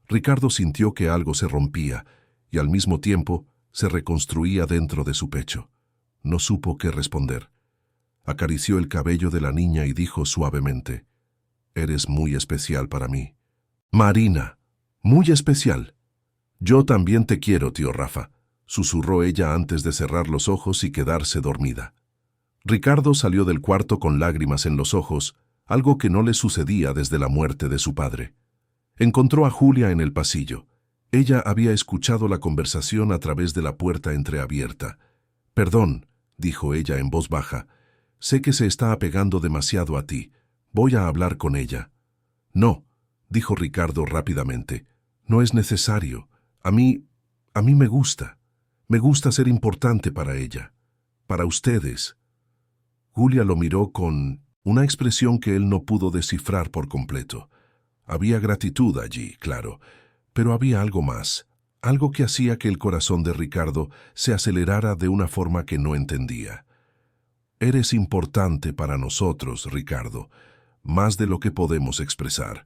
Ricardo sintió que algo se rompía y al mismo tiempo se reconstruía dentro de su pecho. No supo qué responder. Acarició el cabello de la niña y dijo suavemente: «Eres muy especial para mí». «Marina, muy especial». «Yo también te quiero, tío Rafa», susurró ella antes de cerrar los ojos y quedarse dormida. Ricardo salió del cuarto con lágrimas en los ojos, algo que no le sucedía desde la muerte de su padre. Encontró a Julia en el pasillo. Ella había escuchado la conversación a través de la puerta entreabierta. «Perdón», dijo ella en voz baja, «sé que se está apegando demasiado a ti. Voy a hablar con ella». «No», dijo Ricardo rápidamente, «no es necesario. A mí me gusta. Me gusta ser importante para ella. Para ustedes». Julia lo miró con una expresión que él no pudo descifrar por completo. Había gratitud allí, claro, pero había algo más, algo que hacía que el corazón de Ricardo se acelerara de una forma que no entendía. «Eres importante para nosotros, Ricardo, más de lo que podemos expresar».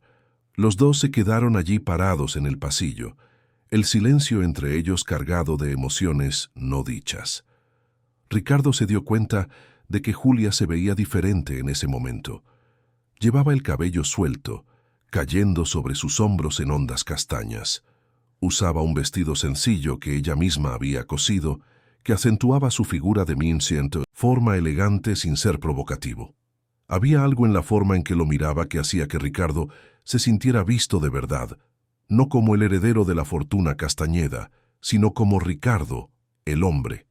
Los dos se quedaron allí parados en el pasillo, el silencio entre ellos cargado de emociones no dichas. Ricardo se dio cuenta de que Julia se veía diferente en ese momento. Llevaba el cabello suelto, cayendo sobre sus hombros en ondas castañas. Usaba un vestido sencillo que ella misma había cosido, que acentuaba su figura de forma elegante sin ser provocativo. Había algo en la forma en que lo miraba que hacía que Ricardo se sintiera visto de verdad, no como el heredero de la fortuna Castañeda, sino como Ricardo, el hombre.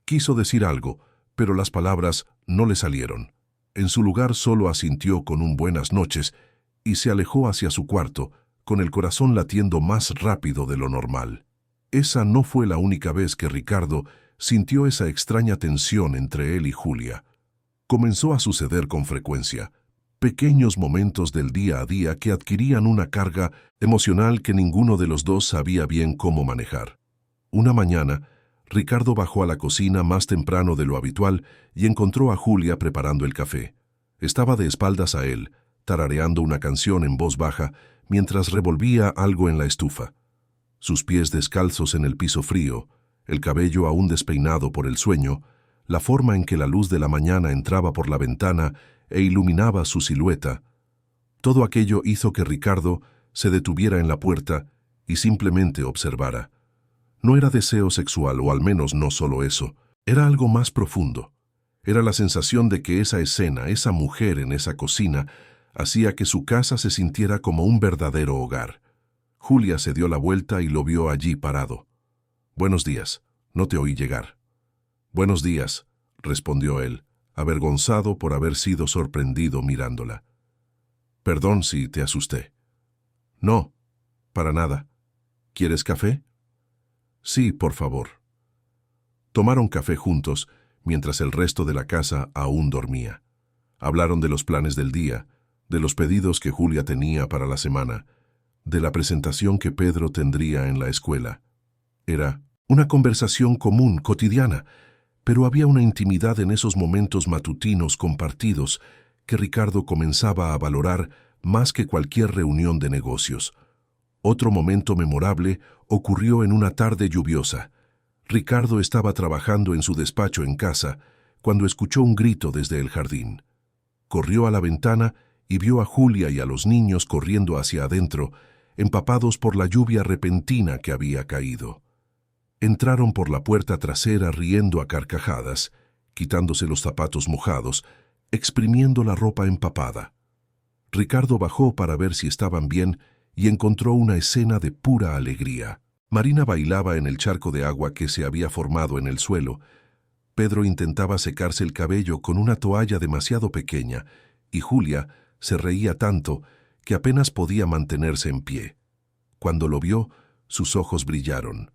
Quiso decir algo, pero las palabras no le salieron. En su lugar solo asintió con un buenas noches y se alejó hacia su cuarto, con el corazón latiendo más rápido de lo normal. Esa no fue la única vez que Ricardo sintió esa extraña tensión entre él y Julia. Comenzó a suceder con frecuencia, pequeños momentos del día a día que adquirían una carga emocional que ninguno de los dos sabía bien cómo manejar. Una mañana, Ricardo bajó a la cocina más temprano de lo habitual y encontró a Julia preparando el café. Estaba de espaldas a él, tarareando una canción en voz baja mientras revolvía algo en la estufa. Sus pies descalzos en el piso frío, el cabello aún despeinado por el sueño, la forma en que la luz de la mañana entraba por la ventana e iluminaba su silueta, todo aquello hizo que Ricardo se detuviera en la puerta y simplemente observara. No era deseo sexual, o al menos no solo eso, era algo más profundo. Era la sensación de que esa escena, esa mujer en esa cocina, hacía que su casa se sintiera como un verdadero hogar. Julia se dio la vuelta y lo vio allí parado. «Buenos días, no te oí llegar». «Buenos días», respondió él, avergonzado por haber sido sorprendido mirándola. «Perdón si te asusté». «No, para nada. ¿Quieres café?» «Sí, por favor». Tomaron café juntos, mientras el resto de la casa aún dormía. Hablaron de los planes del día, de los pedidos que Julia tenía para la semana, de la presentación que Pedro tendría en la escuela. Era una conversación común, cotidiana, pero había una intimidad en esos momentos matutinos compartidos que Ricardo comenzaba a valorar más que cualquier reunión de negocios. Otro momento memorable ocurrió en una tarde lluviosa. Ricardo estaba trabajando en su despacho en casa cuando escuchó un grito desde el jardín. Corrió a la ventana y vio a Julia y a los niños corriendo hacia adentro, empapados por la lluvia repentina que había caído. Entraron por la puerta trasera riendo a carcajadas, quitándose los zapatos mojados, exprimiendo la ropa empapada. Ricardo bajó para ver si estaban bien y encontró una escena de pura alegría. Marina bailaba en el charco de agua que se había formado en el suelo. Pedro intentaba secarse el cabello con una toalla demasiado pequeña y Julia se reía tanto que apenas podía mantenerse en pie. Cuando lo vio, sus ojos brillaron.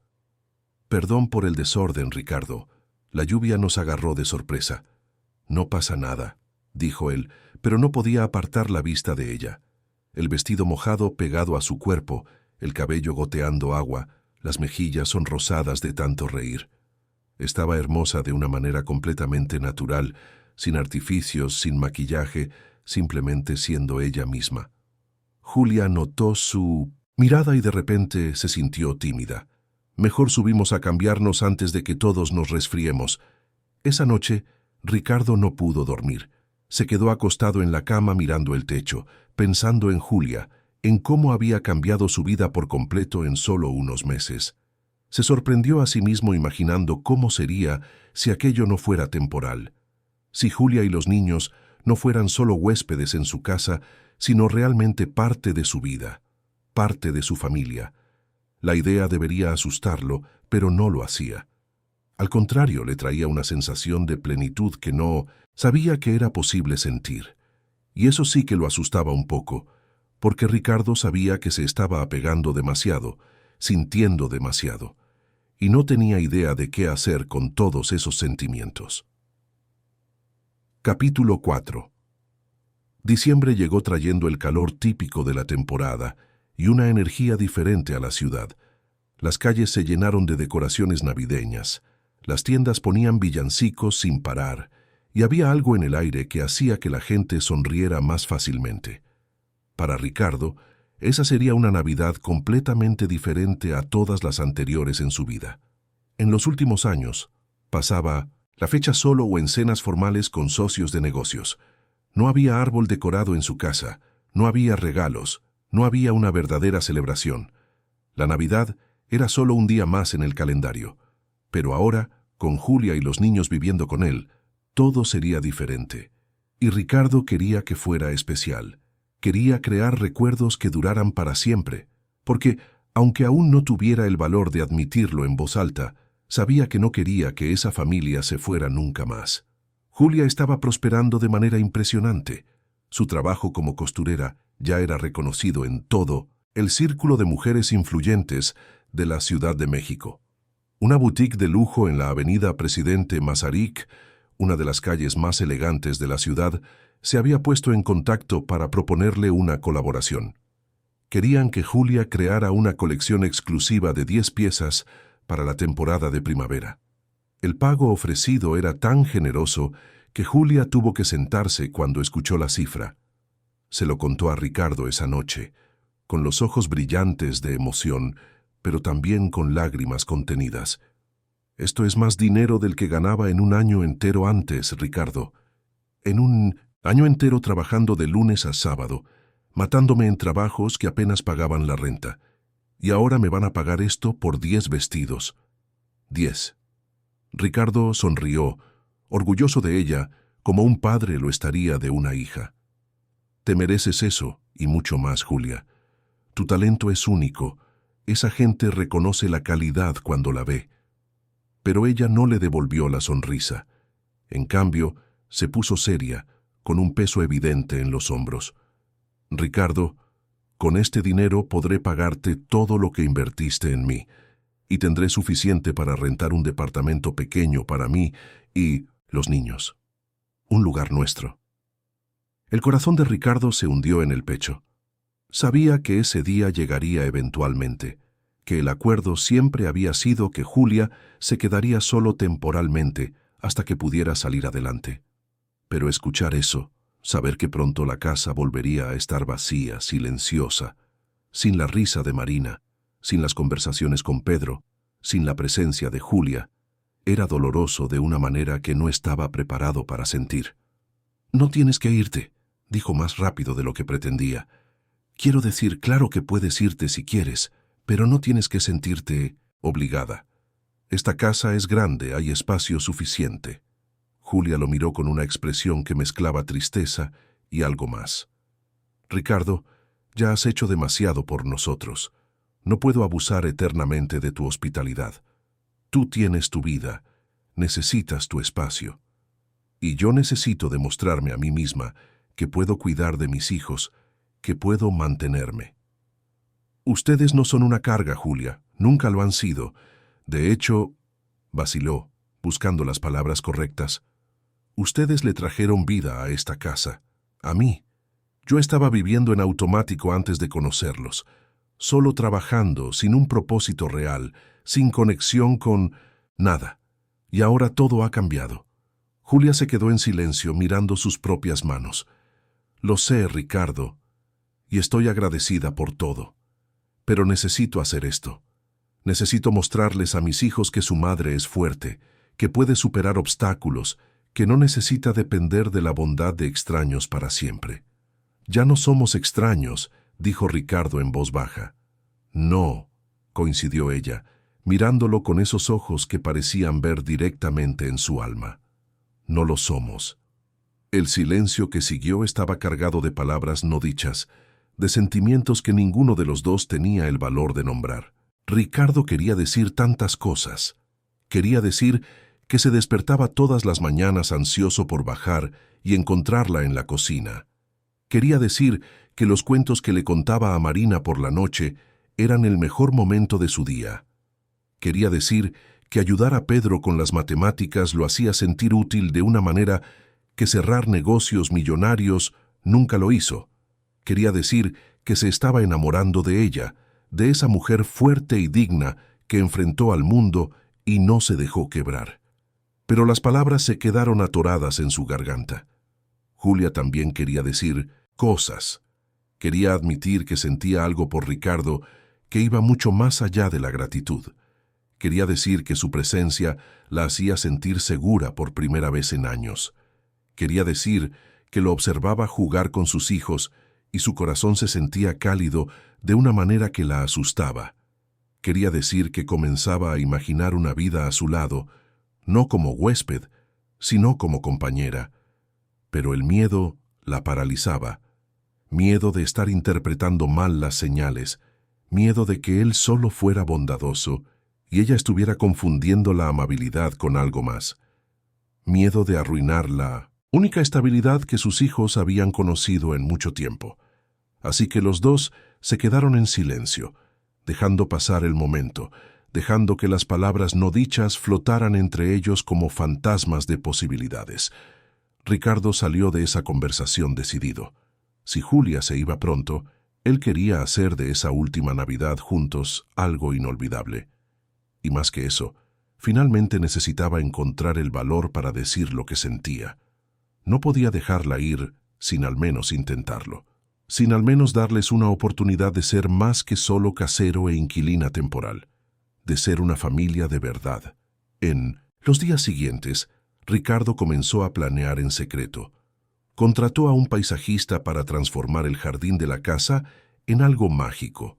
«Perdón por el desorden, Ricardo. La lluvia nos agarró de sorpresa». «No pasa nada», dijo él, pero no podía apartar la vista de ella. El vestido mojado pegado a su cuerpo, el cabello goteando agua, las mejillas sonrosadas de tanto reír. Estaba hermosa de una manera completamente natural, sin artificios, sin maquillaje, simplemente siendo ella misma. Julia notó su mirada y de repente se sintió tímida. «Mejor subimos a cambiarnos antes de que todos nos resfriemos». Esa noche, Ricardo no pudo dormir. Se quedó acostado en la cama mirando el techo, pensando en Julia, en cómo había cambiado su vida por completo en solo unos meses. Se sorprendió a sí mismo imaginando cómo sería si aquello no fuera temporal. Si Julia y los niños no fueran solo huéspedes en su casa, sino realmente parte de su vida, parte de su familia. La idea debería asustarlo, pero no lo hacía. Al contrario, le traía una sensación de plenitud que no sabía que era posible sentir. Y eso sí que lo asustaba un poco, porque Ricardo sabía que se estaba apegando demasiado, sintiendo demasiado, y no tenía idea de qué hacer con todos esos sentimientos. Capítulo 4. Diciembre llegó trayendo el calor típico de la temporada y una energía diferente a la ciudad. Las calles se llenaron de decoraciones navideñas, las tiendas ponían villancicos sin parar, y había algo en el aire que hacía que la gente sonriera más fácilmente. Para Ricardo, esa sería una Navidad completamente diferente a todas las anteriores en su vida. En los últimos años, pasaba la fecha solo o en cenas formales con socios de negocios. No había árbol decorado en su casa, no había regalos, no había una verdadera celebración. La Navidad era solo un día más en el calendario. Pero ahora, con Julia y los niños viviendo con él, todo sería diferente. Y Ricardo quería que fuera especial. Quería crear recuerdos que duraran para siempre, porque, aunque aún no tuviera el valor de admitirlo en voz alta, sabía que no quería que esa familia se fuera nunca más. Julia estaba prosperando de manera impresionante. Su trabajo como costurera ya era reconocido en todo el círculo de mujeres influyentes de la Ciudad de México. Una boutique de lujo en la avenida Presidente Mazarik, una de las calles más elegantes de la ciudad, se había puesto en contacto para proponerle una colaboración. Querían que Julia creara una colección exclusiva de 10 piezas para la temporada de primavera. El pago ofrecido era tan generoso que Julia tuvo que sentarse cuando escuchó la cifra. Se lo contó a Ricardo esa noche, con los ojos brillantes de emoción, pero también con lágrimas contenidas. «Esto es más dinero del que ganaba en un año entero antes, Ricardo. En un año entero trabajando de lunes a sábado, matándome en trabajos que apenas pagaban la renta. Y ahora me van a pagar esto por 10 vestidos. 10». Ricardo sonrió, orgulloso de ella, como un padre lo estaría de una hija. «Te mereces eso y mucho más, Julia. Tu talento es único. Esa gente reconoce la calidad cuando la ve». Pero ella no le devolvió la sonrisa. En cambio, se puso seria, con un peso evidente en los hombros. «Ricardo, con este dinero podré pagarte todo lo que invertiste en mí, y tendré suficiente para rentar un departamento pequeño para mí y los niños. Un lugar nuestro». El corazón de Ricardo se hundió en el pecho. Sabía que ese día llegaría eventualmente, que el acuerdo siempre había sido que Julia se quedaría solo temporalmente hasta que pudiera salir adelante. Pero escuchar eso, saber que pronto la casa volvería a estar vacía, silenciosa, sin la risa de Marina, sin las conversaciones con Pedro, sin la presencia de Julia, era doloroso de una manera que no estaba preparado para sentir. «No tienes que irte», dijo más rápido de lo que pretendía. «Quiero decir, claro que puedes irte si quieres, pero no tienes que sentirte obligada. Esta casa es grande, hay espacio suficiente». Julia lo miró con una expresión que mezclaba tristeza y algo más. «Ricardo, ya has hecho demasiado por nosotros. No puedo abusar eternamente de tu hospitalidad. Tú tienes tu vida, necesitas tu espacio. Y yo necesito demostrarme a mí misma que puedo cuidar de mis hijos, que puedo mantenerme». «Ustedes no son una carga, Julia, nunca lo han sido. De hecho», vaciló, buscando las palabras correctas, «ustedes le trajeron vida a esta casa, a mí. Yo estaba viviendo en automático antes de conocerlos, solo trabajando, sin un propósito real, sin conexión con nada. Y ahora todo ha cambiado». Julia se quedó en silencio mirando sus propias manos. «Lo sé, Ricardo, y estoy agradecida por todo. Pero necesito hacer esto. Necesito mostrarles a mis hijos que su madre es fuerte, que puede superar obstáculos, que no necesita depender de la bondad de extraños para siempre». «Ya no somos extraños», dijo Ricardo en voz baja. «No», coincidió ella, mirándolo con esos ojos que parecían ver directamente en su alma. «No lo somos». El silencio que siguió estaba cargado de palabras no dichas, de sentimientos que ninguno de los dos tenía el valor de nombrar. Ricardo quería decir tantas cosas. Quería decir que se despertaba todas las mañanas ansioso por bajar y encontrarla en la cocina. Quería decir que los cuentos que le contaba a Marina por la noche eran el mejor momento de su día. Quería decir que ayudar a Pedro con las matemáticas lo hacía sentir útil de una manera que cerrar negocios millonarios nunca lo hizo. Quería decir que se estaba enamorando de ella, de esa mujer fuerte y digna que enfrentó al mundo y no se dejó quebrar. Pero las palabras se quedaron atoradas en su garganta. Julia también quería decir cosas. Quería admitir que sentía algo por Ricardo que iba mucho más allá de la gratitud. Quería decir que su presencia la hacía sentir segura por primera vez en años. Quería decir que lo observaba jugar con sus hijos y su corazón se sentía cálido de una manera que la asustaba. Quería decir que comenzaba a imaginar una vida a su lado, no como huésped, sino como compañera. Pero el miedo la paralizaba. Miedo de estar interpretando mal las señales, miedo de que él solo fuera bondadoso y ella estuviera confundiendo la amabilidad con algo más. Miedo de arruinar la única estabilidad que sus hijos habían conocido en mucho tiempo. Así que los dos se quedaron en silencio, dejando pasar el momento, dejando que las palabras no dichas flotaran entre ellos como fantasmas de posibilidades. Ricardo salió de esa conversación decidido. Si Julia se iba pronto, él quería hacer de esa última Navidad juntos algo inolvidable. Y más que eso, finalmente necesitaba encontrar el valor para decir lo que sentía. No podía dejarla ir sin al menos intentarlo, sin al menos darles una oportunidad de ser más que solo casero e inquilina temporal, de ser una familia de verdad. En los días siguientes, Ricardo comenzó a planear en secreto. Contrató a un paisajista para transformar el jardín de la casa en algo mágico.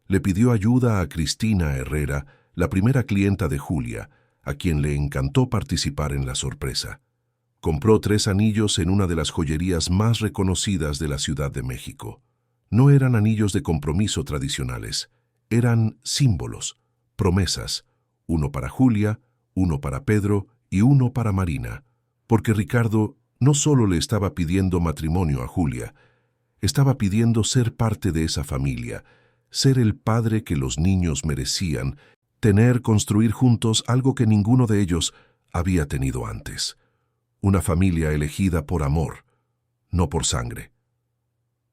Le pidió ayuda a Cristina Herrera, la primera clienta de Julia, a quien le encantó participar en la sorpresa. Compró 3 anillos en una de las joyerías más reconocidas de la Ciudad de México. No eran anillos de compromiso tradicionales, eran símbolos, promesas, uno para Julia, uno para Pedro y uno para Marina, porque Ricardo no solo le estaba pidiendo matrimonio a Julia, estaba pidiendo ser parte de esa familia, ser el padre que los niños merecían, construir juntos algo que ninguno de ellos había tenido antes. Una familia elegida por amor, no por sangre.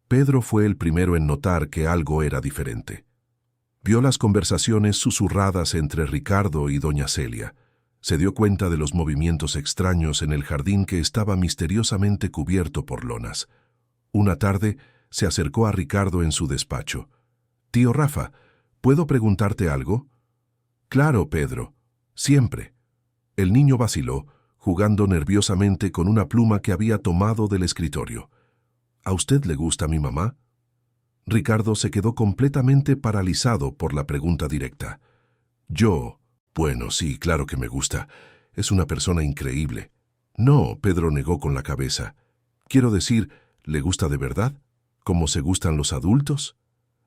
Pedro fue el primero en notar que algo era diferente. Vio las conversaciones susurradas entre Ricardo y doña Celia. Se dio cuenta de los movimientos extraños en el jardín que estaba misteriosamente cubierto por lonas. Una tarde se acercó a Ricardo en su despacho. «Tío Rafa, ¿puedo preguntarte algo?» «Claro, Pedro, siempre». El niño vaciló, jugando nerviosamente con una pluma que había tomado del escritorio. «¿A usted le gusta mi mamá?» Ricardo se quedó completamente paralizado por la pregunta directa. Bueno, sí, claro que me gusta. Es una persona increíble». «No», Pedro negó con la cabeza. «Quiero decir, ¿le gusta de verdad? ¿Como se gustan los adultos?»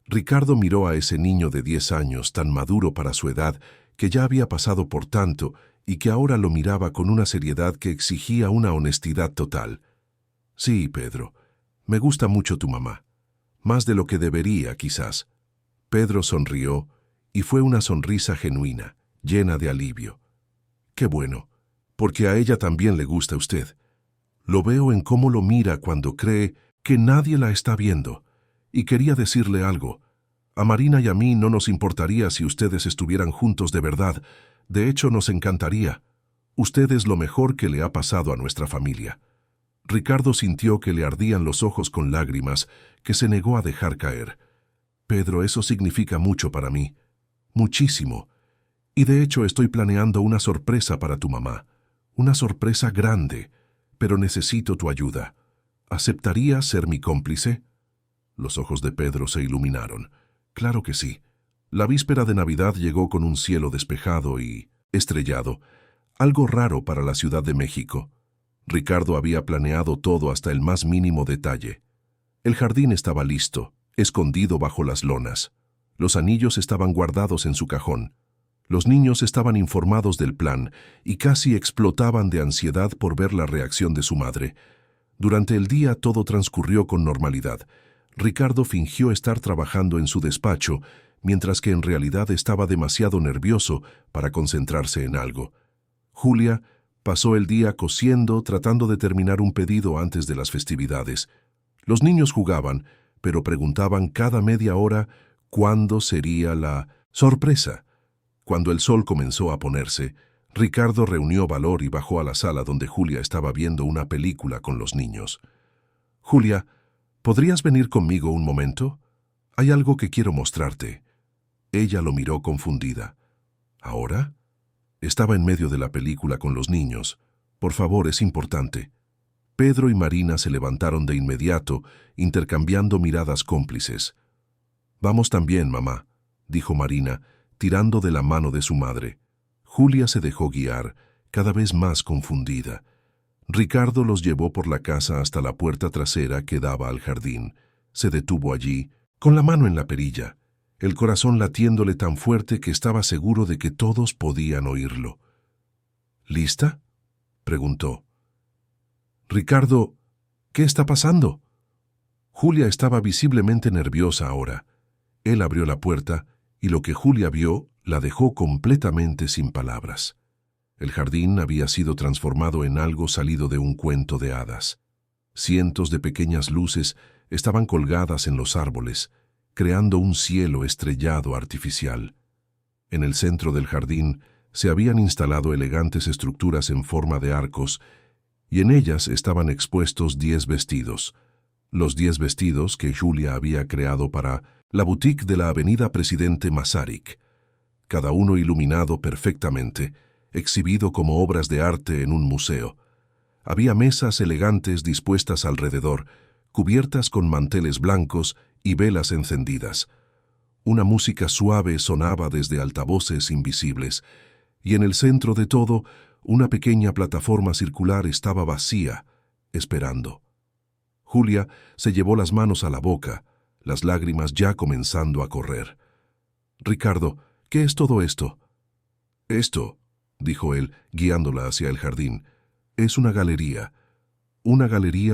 Ricardo miró a ese niño de 10 años, tan maduro para su edad, que ya había pasado por tanto y que ahora lo miraba con una seriedad que exigía una honestidad total. «Sí, Pedro, me gusta mucho tu mamá. Más de lo que debería, quizás». Pedro sonrió, y fue una sonrisa genuina, llena de alivio. «Qué bueno, porque a ella también le gusta usted. Lo veo en cómo lo mira cuando cree que nadie la está viendo. Y quería decirle algo. A Marina y a mí no nos importaría si ustedes estuvieran juntos de verdad. De hecho, nos encantaría. Usted es lo mejor que le ha pasado a nuestra familia». Ricardo sintió que le ardían los ojos con lágrimas, que se negó a dejar caer. «Pedro, eso significa mucho para mí. Muchísimo. Y de hecho estoy planeando una sorpresa para tu mamá. Una sorpresa grande, pero necesito tu ayuda. ¿Aceptarías ser mi cómplice?» Los ojos de Pedro se iluminaron. Claro que sí. La víspera de Navidad llegó con un cielo despejado y estrellado, algo raro para la Ciudad de México. Ricardo había planeado todo hasta el más mínimo detalle. El jardín estaba listo, escondido bajo las lonas. Los anillos estaban guardados en su cajón. Los niños estaban informados del plan y casi explotaban de ansiedad por ver la reacción de su madre. Durante el día todo transcurrió con normalidad. Ricardo fingió estar trabajando en su despacho, mientras que en realidad estaba demasiado nervioso para concentrarse en algo. Julia pasó el día cosiendo, tratando de terminar un pedido antes de las festividades. Los niños jugaban, pero preguntaban cada media hora ¿Cuándo sería la sorpresa? Cuando el sol comenzó a ponerse, Ricardo reunió valor y bajó a la sala donde Julia estaba viendo una película con los niños. «Julia, ¿podrías venir conmigo un momento? Hay algo que quiero mostrarte». Ella lo miró confundida. ¿Ahora? Estaba en medio de la película con los niños. «Por favor, es importante». Pedro y Marina se levantaron de inmediato, intercambiando miradas cómplices. «Vamos también, mamá», dijo Marina, tirando de la mano de su madre. Julia se dejó guiar, cada vez más confundida. Ricardo los llevó por la casa hasta la puerta trasera que daba al jardín. Se detuvo allí, con la mano en la perilla, el corazón latiéndole tan fuerte que estaba seguro de que todos podían oírlo. «¿Lista?», preguntó. «Ricardo, ¿qué está pasando?». Julia estaba visiblemente nerviosa ahora. Él abrió la puerta y lo que Julia vio la dejó completamente sin palabras. El jardín había sido transformado en algo salido de un cuento de hadas. Cientos de pequeñas luces estaban colgadas en los árboles, creando un cielo estrellado artificial. En el centro del jardín se habían instalado elegantes estructuras en forma de arcos y en ellas estaban expuestos 10 vestidos. Los 10 vestidos que Julia había creado para la boutique de la avenida Presidente Masaryk, cada uno iluminado perfectamente, exhibido como obras de arte en un museo. Había mesas elegantes dispuestas alrededor, cubiertas con manteles blancos y velas encendidas. Una música suave sonaba desde altavoces invisibles, y en el centro de todo, una pequeña plataforma circular estaba vacía, esperando. Julia se llevó las manos a la boca, las lágrimas ya comenzando a correr. «Ricardo, ¿qué es todo esto?». «Esto», dijo él, guiándola hacia el jardín, «es una galería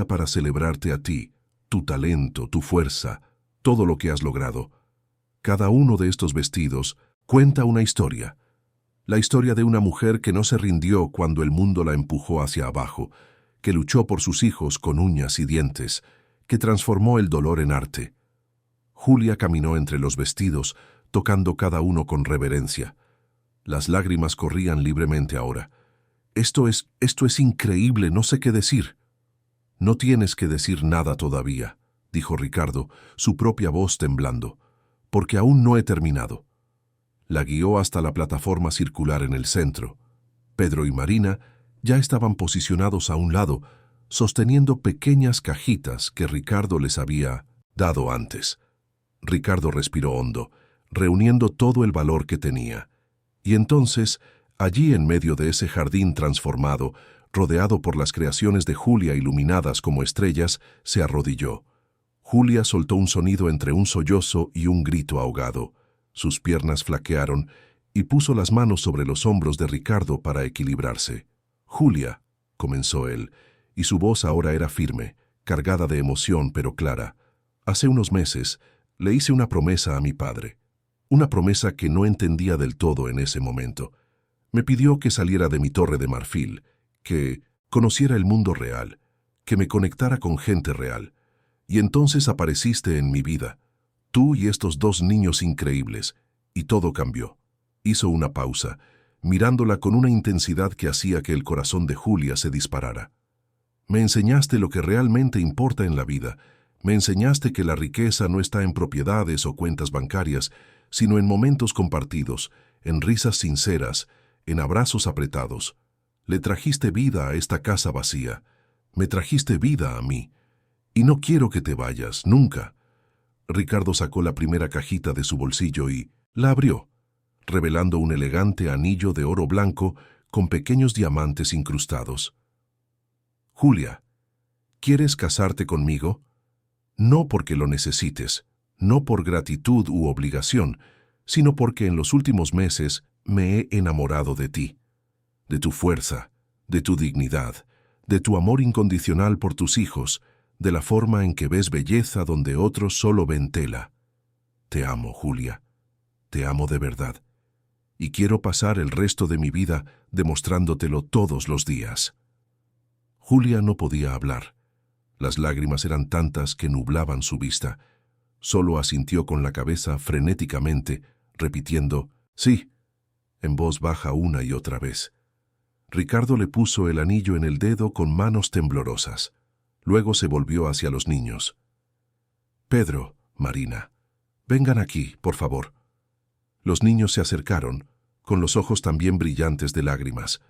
para celebrarte a ti, tu talento, tu fuerza, todo lo que has logrado. Cada uno de estos vestidos cuenta una historia. La historia de una mujer que no se rindió cuando el mundo la empujó hacia abajo, que luchó por sus hijos con uñas y dientes, que transformó el dolor en arte». Julia caminó entre los vestidos, tocando cada uno con reverencia. Las lágrimas corrían libremente ahora. Esto es increíble, no sé qué decir». «No tienes que decir nada todavía», dijo Ricardo, su propia voz temblando, «porque aún no he terminado». La guió hasta la plataforma circular en el centro. Pedro y Marina ya estaban posicionados a un lado, sosteniendo pequeñas cajitas que Ricardo les había dado antes. Ricardo respiró hondo, reuniendo todo el valor que tenía. Y entonces, allí en medio de ese jardín transformado, rodeado por las creaciones de Julia iluminadas como estrellas, se arrodilló. Julia soltó un sonido entre un sollozo y un grito ahogado. Sus piernas flaquearon y puso las manos sobre los hombros de Ricardo para equilibrarse. «Julia», comenzó él, y su voz ahora era firme, cargada de emoción pero clara. «Hace unos meses le hice una promesa a mi padre. Una promesa que no entendía del todo en ese momento. Me pidió que saliera de mi torre de marfil, que conociera el mundo real, que me conectara con gente real. Y entonces apareciste en mi vida, tú y estos 2 niños increíbles, y todo cambió». Hizo una pausa, mirándola con una intensidad que hacía que el corazón de Julia se disparara. «Me enseñaste lo que realmente importa en la vida. Me enseñaste que la riqueza no está en propiedades o cuentas bancarias, sino en momentos compartidos, en risas sinceras, en abrazos apretados. Le trajiste vida a esta casa vacía. Me trajiste vida a mí. Y no quiero que te vayas, nunca». Ricardo sacó la primera cajita de su bolsillo y la abrió, revelando un elegante anillo de oro blanco con pequeños diamantes incrustados. «Julia, ¿quieres casarte conmigo? No porque lo necesites, no por gratitud u obligación, sino porque en los últimos meses me he enamorado de ti, de tu fuerza, de tu dignidad, de tu amor incondicional por tus hijos, de la forma en que ves belleza donde otros solo ven tela. Te amo, Julia, te amo de verdad, y quiero pasar el resto de mi vida demostrándotelo todos los días». Julia no podía hablar. Las lágrimas eran tantas que nublaban su vista. Solo asintió con la cabeza frenéticamente, repitiendo «sí», en voz baja una y otra vez. Ricardo le puso el anillo en el dedo con manos temblorosas. Luego se volvió hacia los niños. «Pedro, Marina, vengan aquí, por favor». Los niños se acercaron, con los ojos también brillantes de lágrimas.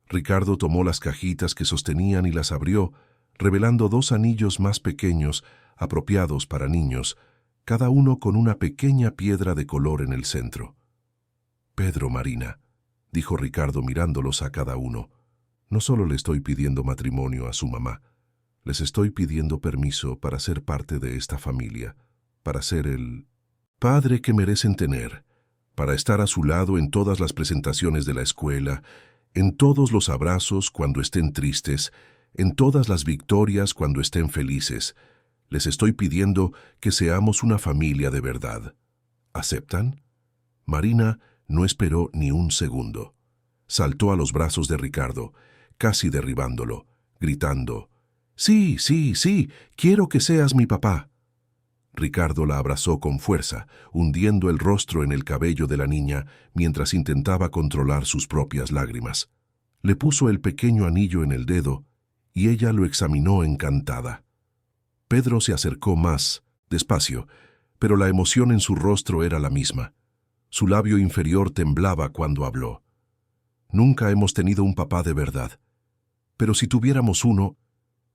Ricardo tomó las cajitas que sostenían y las abrió, revelando 2 anillos más pequeños, apropiados para niños, cada uno con una pequeña piedra de color en el centro. «Pedro, Marina», dijo Ricardo mirándolos a cada uno, «no solo le estoy pidiendo matrimonio a su mamá, les estoy pidiendo permiso para ser parte de esta familia, para ser el padre que merecen tener, para estar a su lado en todas las presentaciones de la escuela, en todos los abrazos cuando estén tristes, en todas las victorias cuando estén felices. Les estoy pidiendo que seamos una familia de verdad. ¿Aceptan?» Marina no esperó ni un segundo. Saltó a los brazos de Ricardo, casi derribándolo, gritando «Sí, sí, sí, quiero que seas mi papá». Ricardo la abrazó con fuerza, hundiendo el rostro en el cabello de la niña mientras intentaba controlar sus propias lágrimas. Le puso el pequeño anillo en el dedo y ella lo examinó encantada. Pedro se acercó más, despacio, pero la emoción en su rostro era la misma. Su labio inferior temblaba cuando habló. «Nunca hemos tenido un papá de verdad. Pero si tuviéramos uno,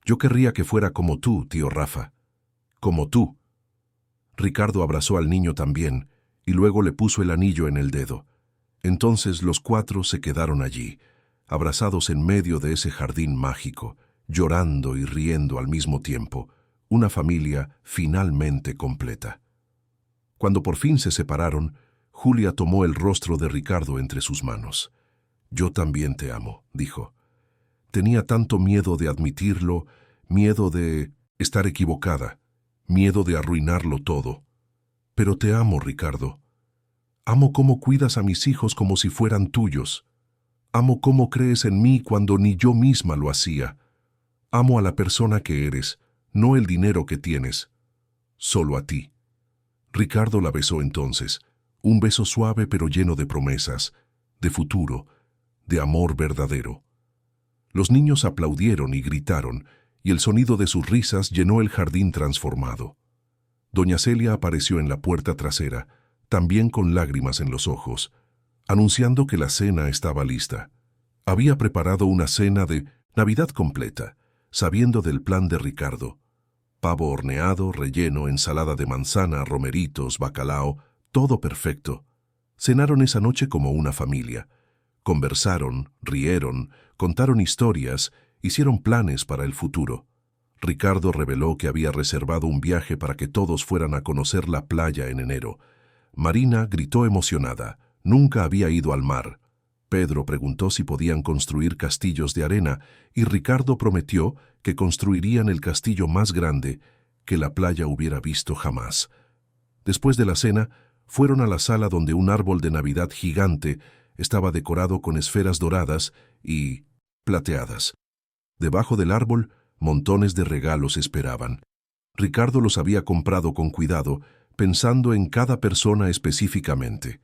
yo querría que fuera como tú, tío Rafa. Como tú». Ricardo abrazó al niño también, y luego le puso el anillo en el dedo. Entonces los 4 se quedaron allí, abrazados en medio de ese jardín mágico, llorando y riendo al mismo tiempo, una familia finalmente completa. Cuando por fin se separaron, Julia tomó el rostro de Ricardo entre sus manos. «Yo también te amo», dijo. Tenía tanto miedo de admitirlo, miedo de estar equivocada, miedo de arruinarlo todo. «Pero te amo, Ricardo. Amo cómo cuidas a mis hijos como si fueran tuyos. Amo cómo crees en mí cuando ni yo misma lo hacía. Amo a la persona que eres, no el dinero que tienes. Solo a ti». Ricardo la besó entonces, un beso suave pero lleno de promesas, de futuro, de amor verdadero. Los niños aplaudieron y gritaron, y el sonido de sus risas llenó el jardín transformado. Doña Celia apareció en la puerta trasera, también con lágrimas en los ojos, anunciando que la cena estaba lista. Había preparado una cena de Navidad completa, sabiendo del plan de Ricardo. Pavo horneado, relleno, ensalada de manzana, romeritos, bacalao, todo perfecto. Cenaron esa noche como una familia. Conversaron, rieron, contaron historias, hicieron planes para el futuro. Ricardo reveló que había reservado un viaje para que todos fueran a conocer la playa en enero. Marina gritó emocionada. Nunca había ido al mar. Pedro preguntó si podían construir castillos de arena y Ricardo prometió que construirían el castillo más grande que la playa hubiera visto jamás. Después de la cena, fueron a la sala donde un árbol de Navidad gigante estaba decorado con esferas doradas y plateadas. Debajo del árbol, montones de regalos esperaban. Ricardo los había comprado con cuidado, pensando en cada persona específicamente.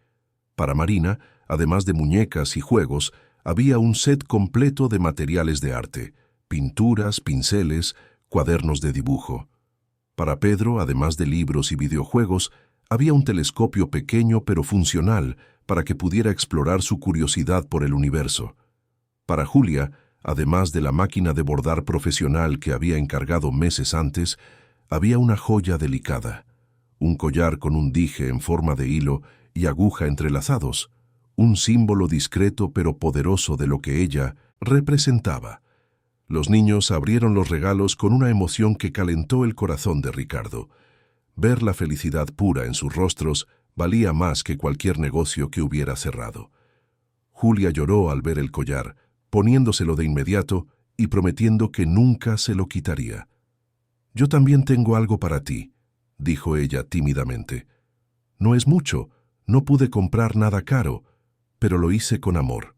Para Marina, además de muñecas y juegos, había un set completo de materiales de arte, pinturas, pinceles, cuadernos de dibujo. Para Pedro, además de libros y videojuegos, había un telescopio pequeño pero funcional para que pudiera explorar su curiosidad por el universo. Para Julia, además de la máquina de bordar profesional que había encargado meses antes, había una joya delicada, un collar con un dije en forma de hilo y aguja entrelazados, un símbolo discreto pero poderoso de lo que ella representaba. Los niños abrieron los regalos con una emoción que calentó el corazón de Ricardo. Ver la felicidad pura en sus rostros valía más que cualquier negocio que hubiera cerrado. Julia lloró al ver el collar, poniéndoselo de inmediato y prometiendo que nunca se lo quitaría. «Yo también tengo algo para ti», dijo ella tímidamente. «No es mucho, no pude comprar nada caro, pero lo hice con amor».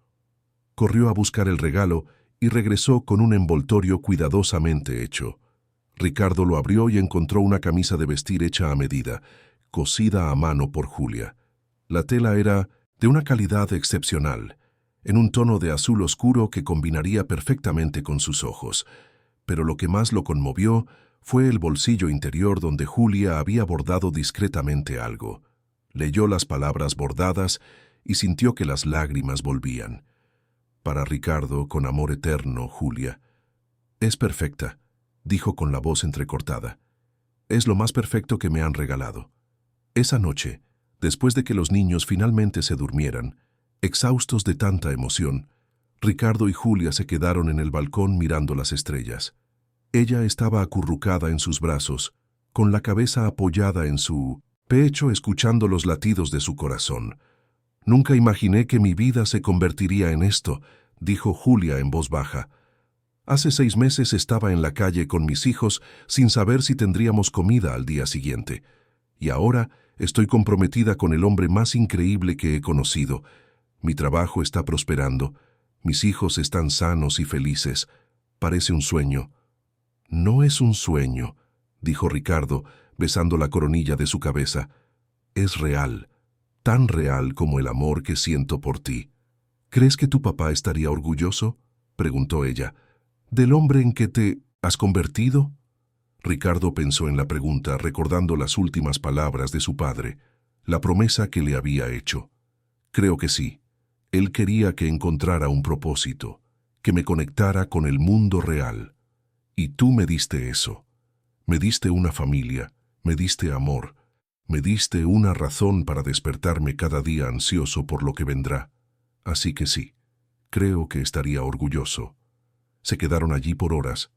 Corrió a buscar el regalo y regresó con un envoltorio cuidadosamente hecho. Ricardo lo abrió y encontró una camisa de vestir hecha a medida, cosida a mano por Julia. La tela era de una calidad excepcional, en un tono de azul oscuro que combinaría perfectamente con sus ojos. Pero lo que más lo conmovió fue el bolsillo interior donde Julia había bordado discretamente algo. Leyó las palabras bordadas y sintió que las lágrimas volvían. Para Ricardo, con amor eterno, Julia. «Es perfecta», dijo con la voz entrecortada. «Es lo más perfecto que me han regalado». Esa noche, después de que los niños finalmente se durmieran, exhaustos de tanta emoción, Ricardo y Julia se quedaron en el balcón mirando las estrellas. Ella estaba acurrucada en sus brazos, con la cabeza apoyada en su pecho, escuchando los latidos de su corazón. «Nunca imaginé que mi vida se convertiría en esto», dijo Julia en voz baja. «Hace 6 meses estaba en la calle con mis hijos sin saber si tendríamos comida al día siguiente. Y ahora estoy comprometida con el hombre más increíble que he conocido. Mi trabajo está prosperando. Mis hijos están sanos y felices. Parece un sueño». «No es un sueño», dijo Ricardo, besando la coronilla de su cabeza. «Es real, tan real como el amor que siento por ti». «¿Crees que tu papá estaría orgulloso?», preguntó ella. «¿Del hombre en que te has convertido?». Ricardo pensó en la pregunta, recordando las últimas palabras de su padre, la promesa que le había hecho. «Creo que sí. Él quería que encontrara un propósito, que me conectara con el mundo real. Y tú me diste eso. Me diste una familia, me diste amor, me diste una razón para despertarme cada día ansioso por lo que vendrá. Así que sí, creo que estaría orgulloso». Se quedaron allí por horas,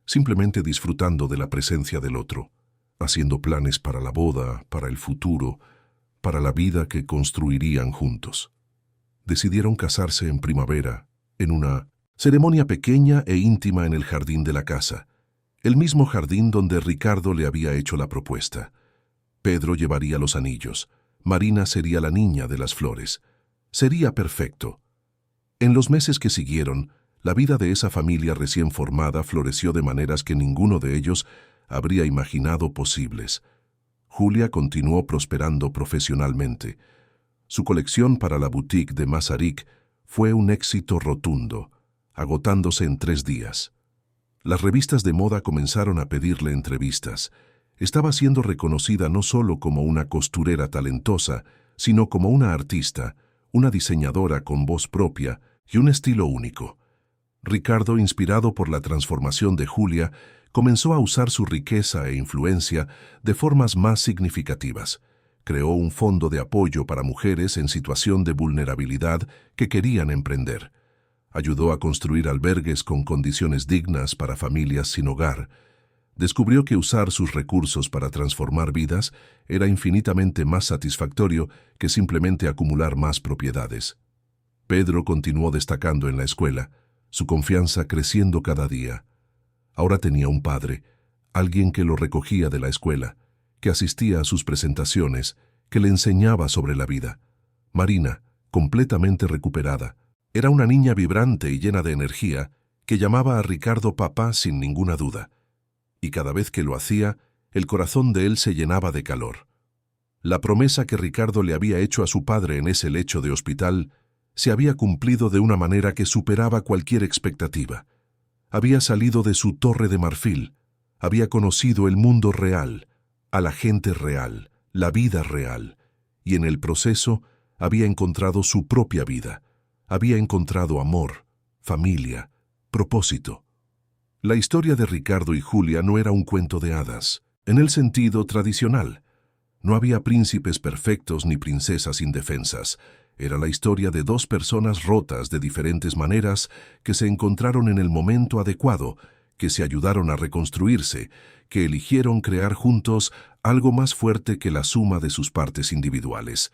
simplemente disfrutando de la presencia del otro, haciendo planes para la boda, para el futuro, para la vida que construirían juntos. Decidieron casarse en primavera, en una ceremonia pequeña e íntima en el jardín de la casa, el mismo jardín donde Ricardo le había hecho la propuesta. Pedro llevaría los anillos, Marina sería la niña de las flores. Sería perfecto. En los meses que siguieron, la vida de esa familia recién formada floreció de maneras que ninguno de ellos habría imaginado posibles. Julia continuó prosperando profesionalmente. Su colección para la boutique de Masaryk fue un éxito rotundo, agotándose en 3 días. Las revistas de moda comenzaron a pedirle entrevistas. Estaba siendo reconocida no solo como una costurera talentosa, sino como una artista, una diseñadora con voz propia y un estilo único. Ricardo, inspirado por la transformación de Julia, comenzó a usar su riqueza e influencia de formas más significativas. Creó un fondo de apoyo para mujeres en situación de vulnerabilidad que querían emprender. Ayudó a construir albergues con condiciones dignas para familias sin hogar. Descubrió que usar sus recursos para transformar vidas era infinitamente más satisfactorio que simplemente acumular más propiedades. Pedro continuó destacando en la escuela, su confianza creciendo cada día. Ahora tenía un padre, alguien que lo recogía de la escuela, que asistía a sus presentaciones, que le enseñaba sobre la vida. Marina, completamente recuperada, era una niña vibrante y llena de energía que llamaba a Ricardo papá sin ninguna duda. Y cada vez que lo hacía, el corazón de él se llenaba de calor. La promesa que Ricardo le había hecho a su padre en ese lecho de hospital se había cumplido de una manera que superaba cualquier expectativa. Había salido de su torre de marfil, había conocido el mundo real, a la gente real, la vida real, y en el proceso había encontrado su propia vida, había encontrado amor, familia, propósito. La historia de Ricardo y Julia no era un cuento de hadas, en el sentido tradicional. No había príncipes perfectos ni princesas indefensas. Era la historia de 2 personas rotas de diferentes maneras que se encontraron en el momento adecuado, que se ayudaron a reconstruirse, que eligieron crear juntos algo más fuerte que la suma de sus partes individuales.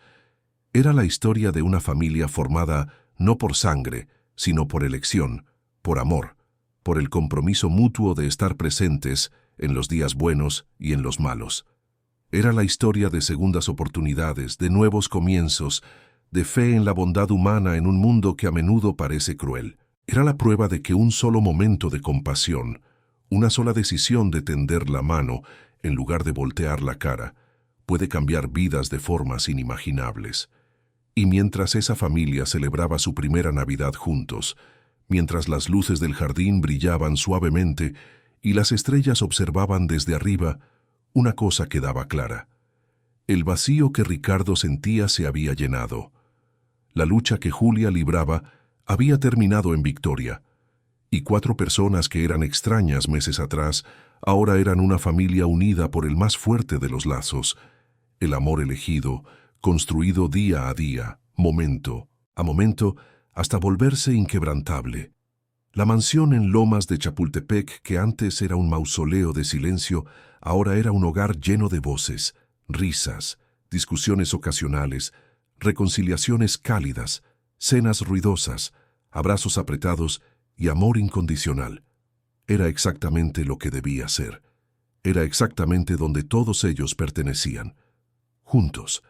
Era la historia de una familia formada no por sangre, sino por elección, por amor, por el compromiso mutuo de estar presentes en los días buenos y en los malos. Era la historia de segundas oportunidades, de nuevos comienzos, de fe en la bondad humana en un mundo que a menudo parece cruel. Era la prueba de que un solo momento de compasión, Una sola decisión de tender la mano, en lugar de voltear la cara, puede cambiar vidas de formas inimaginables. Y mientras esa familia celebraba su primera Navidad juntos, mientras las luces del jardín brillaban suavemente y las estrellas observaban desde arriba, una cosa quedaba clara. El vacío que Ricardo sentía se había llenado. La lucha que Julia libraba había terminado en victoria, y 4 personas que eran extrañas meses atrás ahora eran una familia unida por el más fuerte de los lazos, el amor elegido, construido día a día, momento a momento, hasta volverse inquebrantable. La mansión en Lomas de Chapultepec, que antes era un mausoleo de silencio, ahora era un hogar lleno de voces, risas, discusiones ocasionales, reconciliaciones cálidas, cenas ruidosas, abrazos apretados y amor incondicional. Era exactamente lo que debía ser. Era exactamente donde todos ellos pertenecían. Juntos,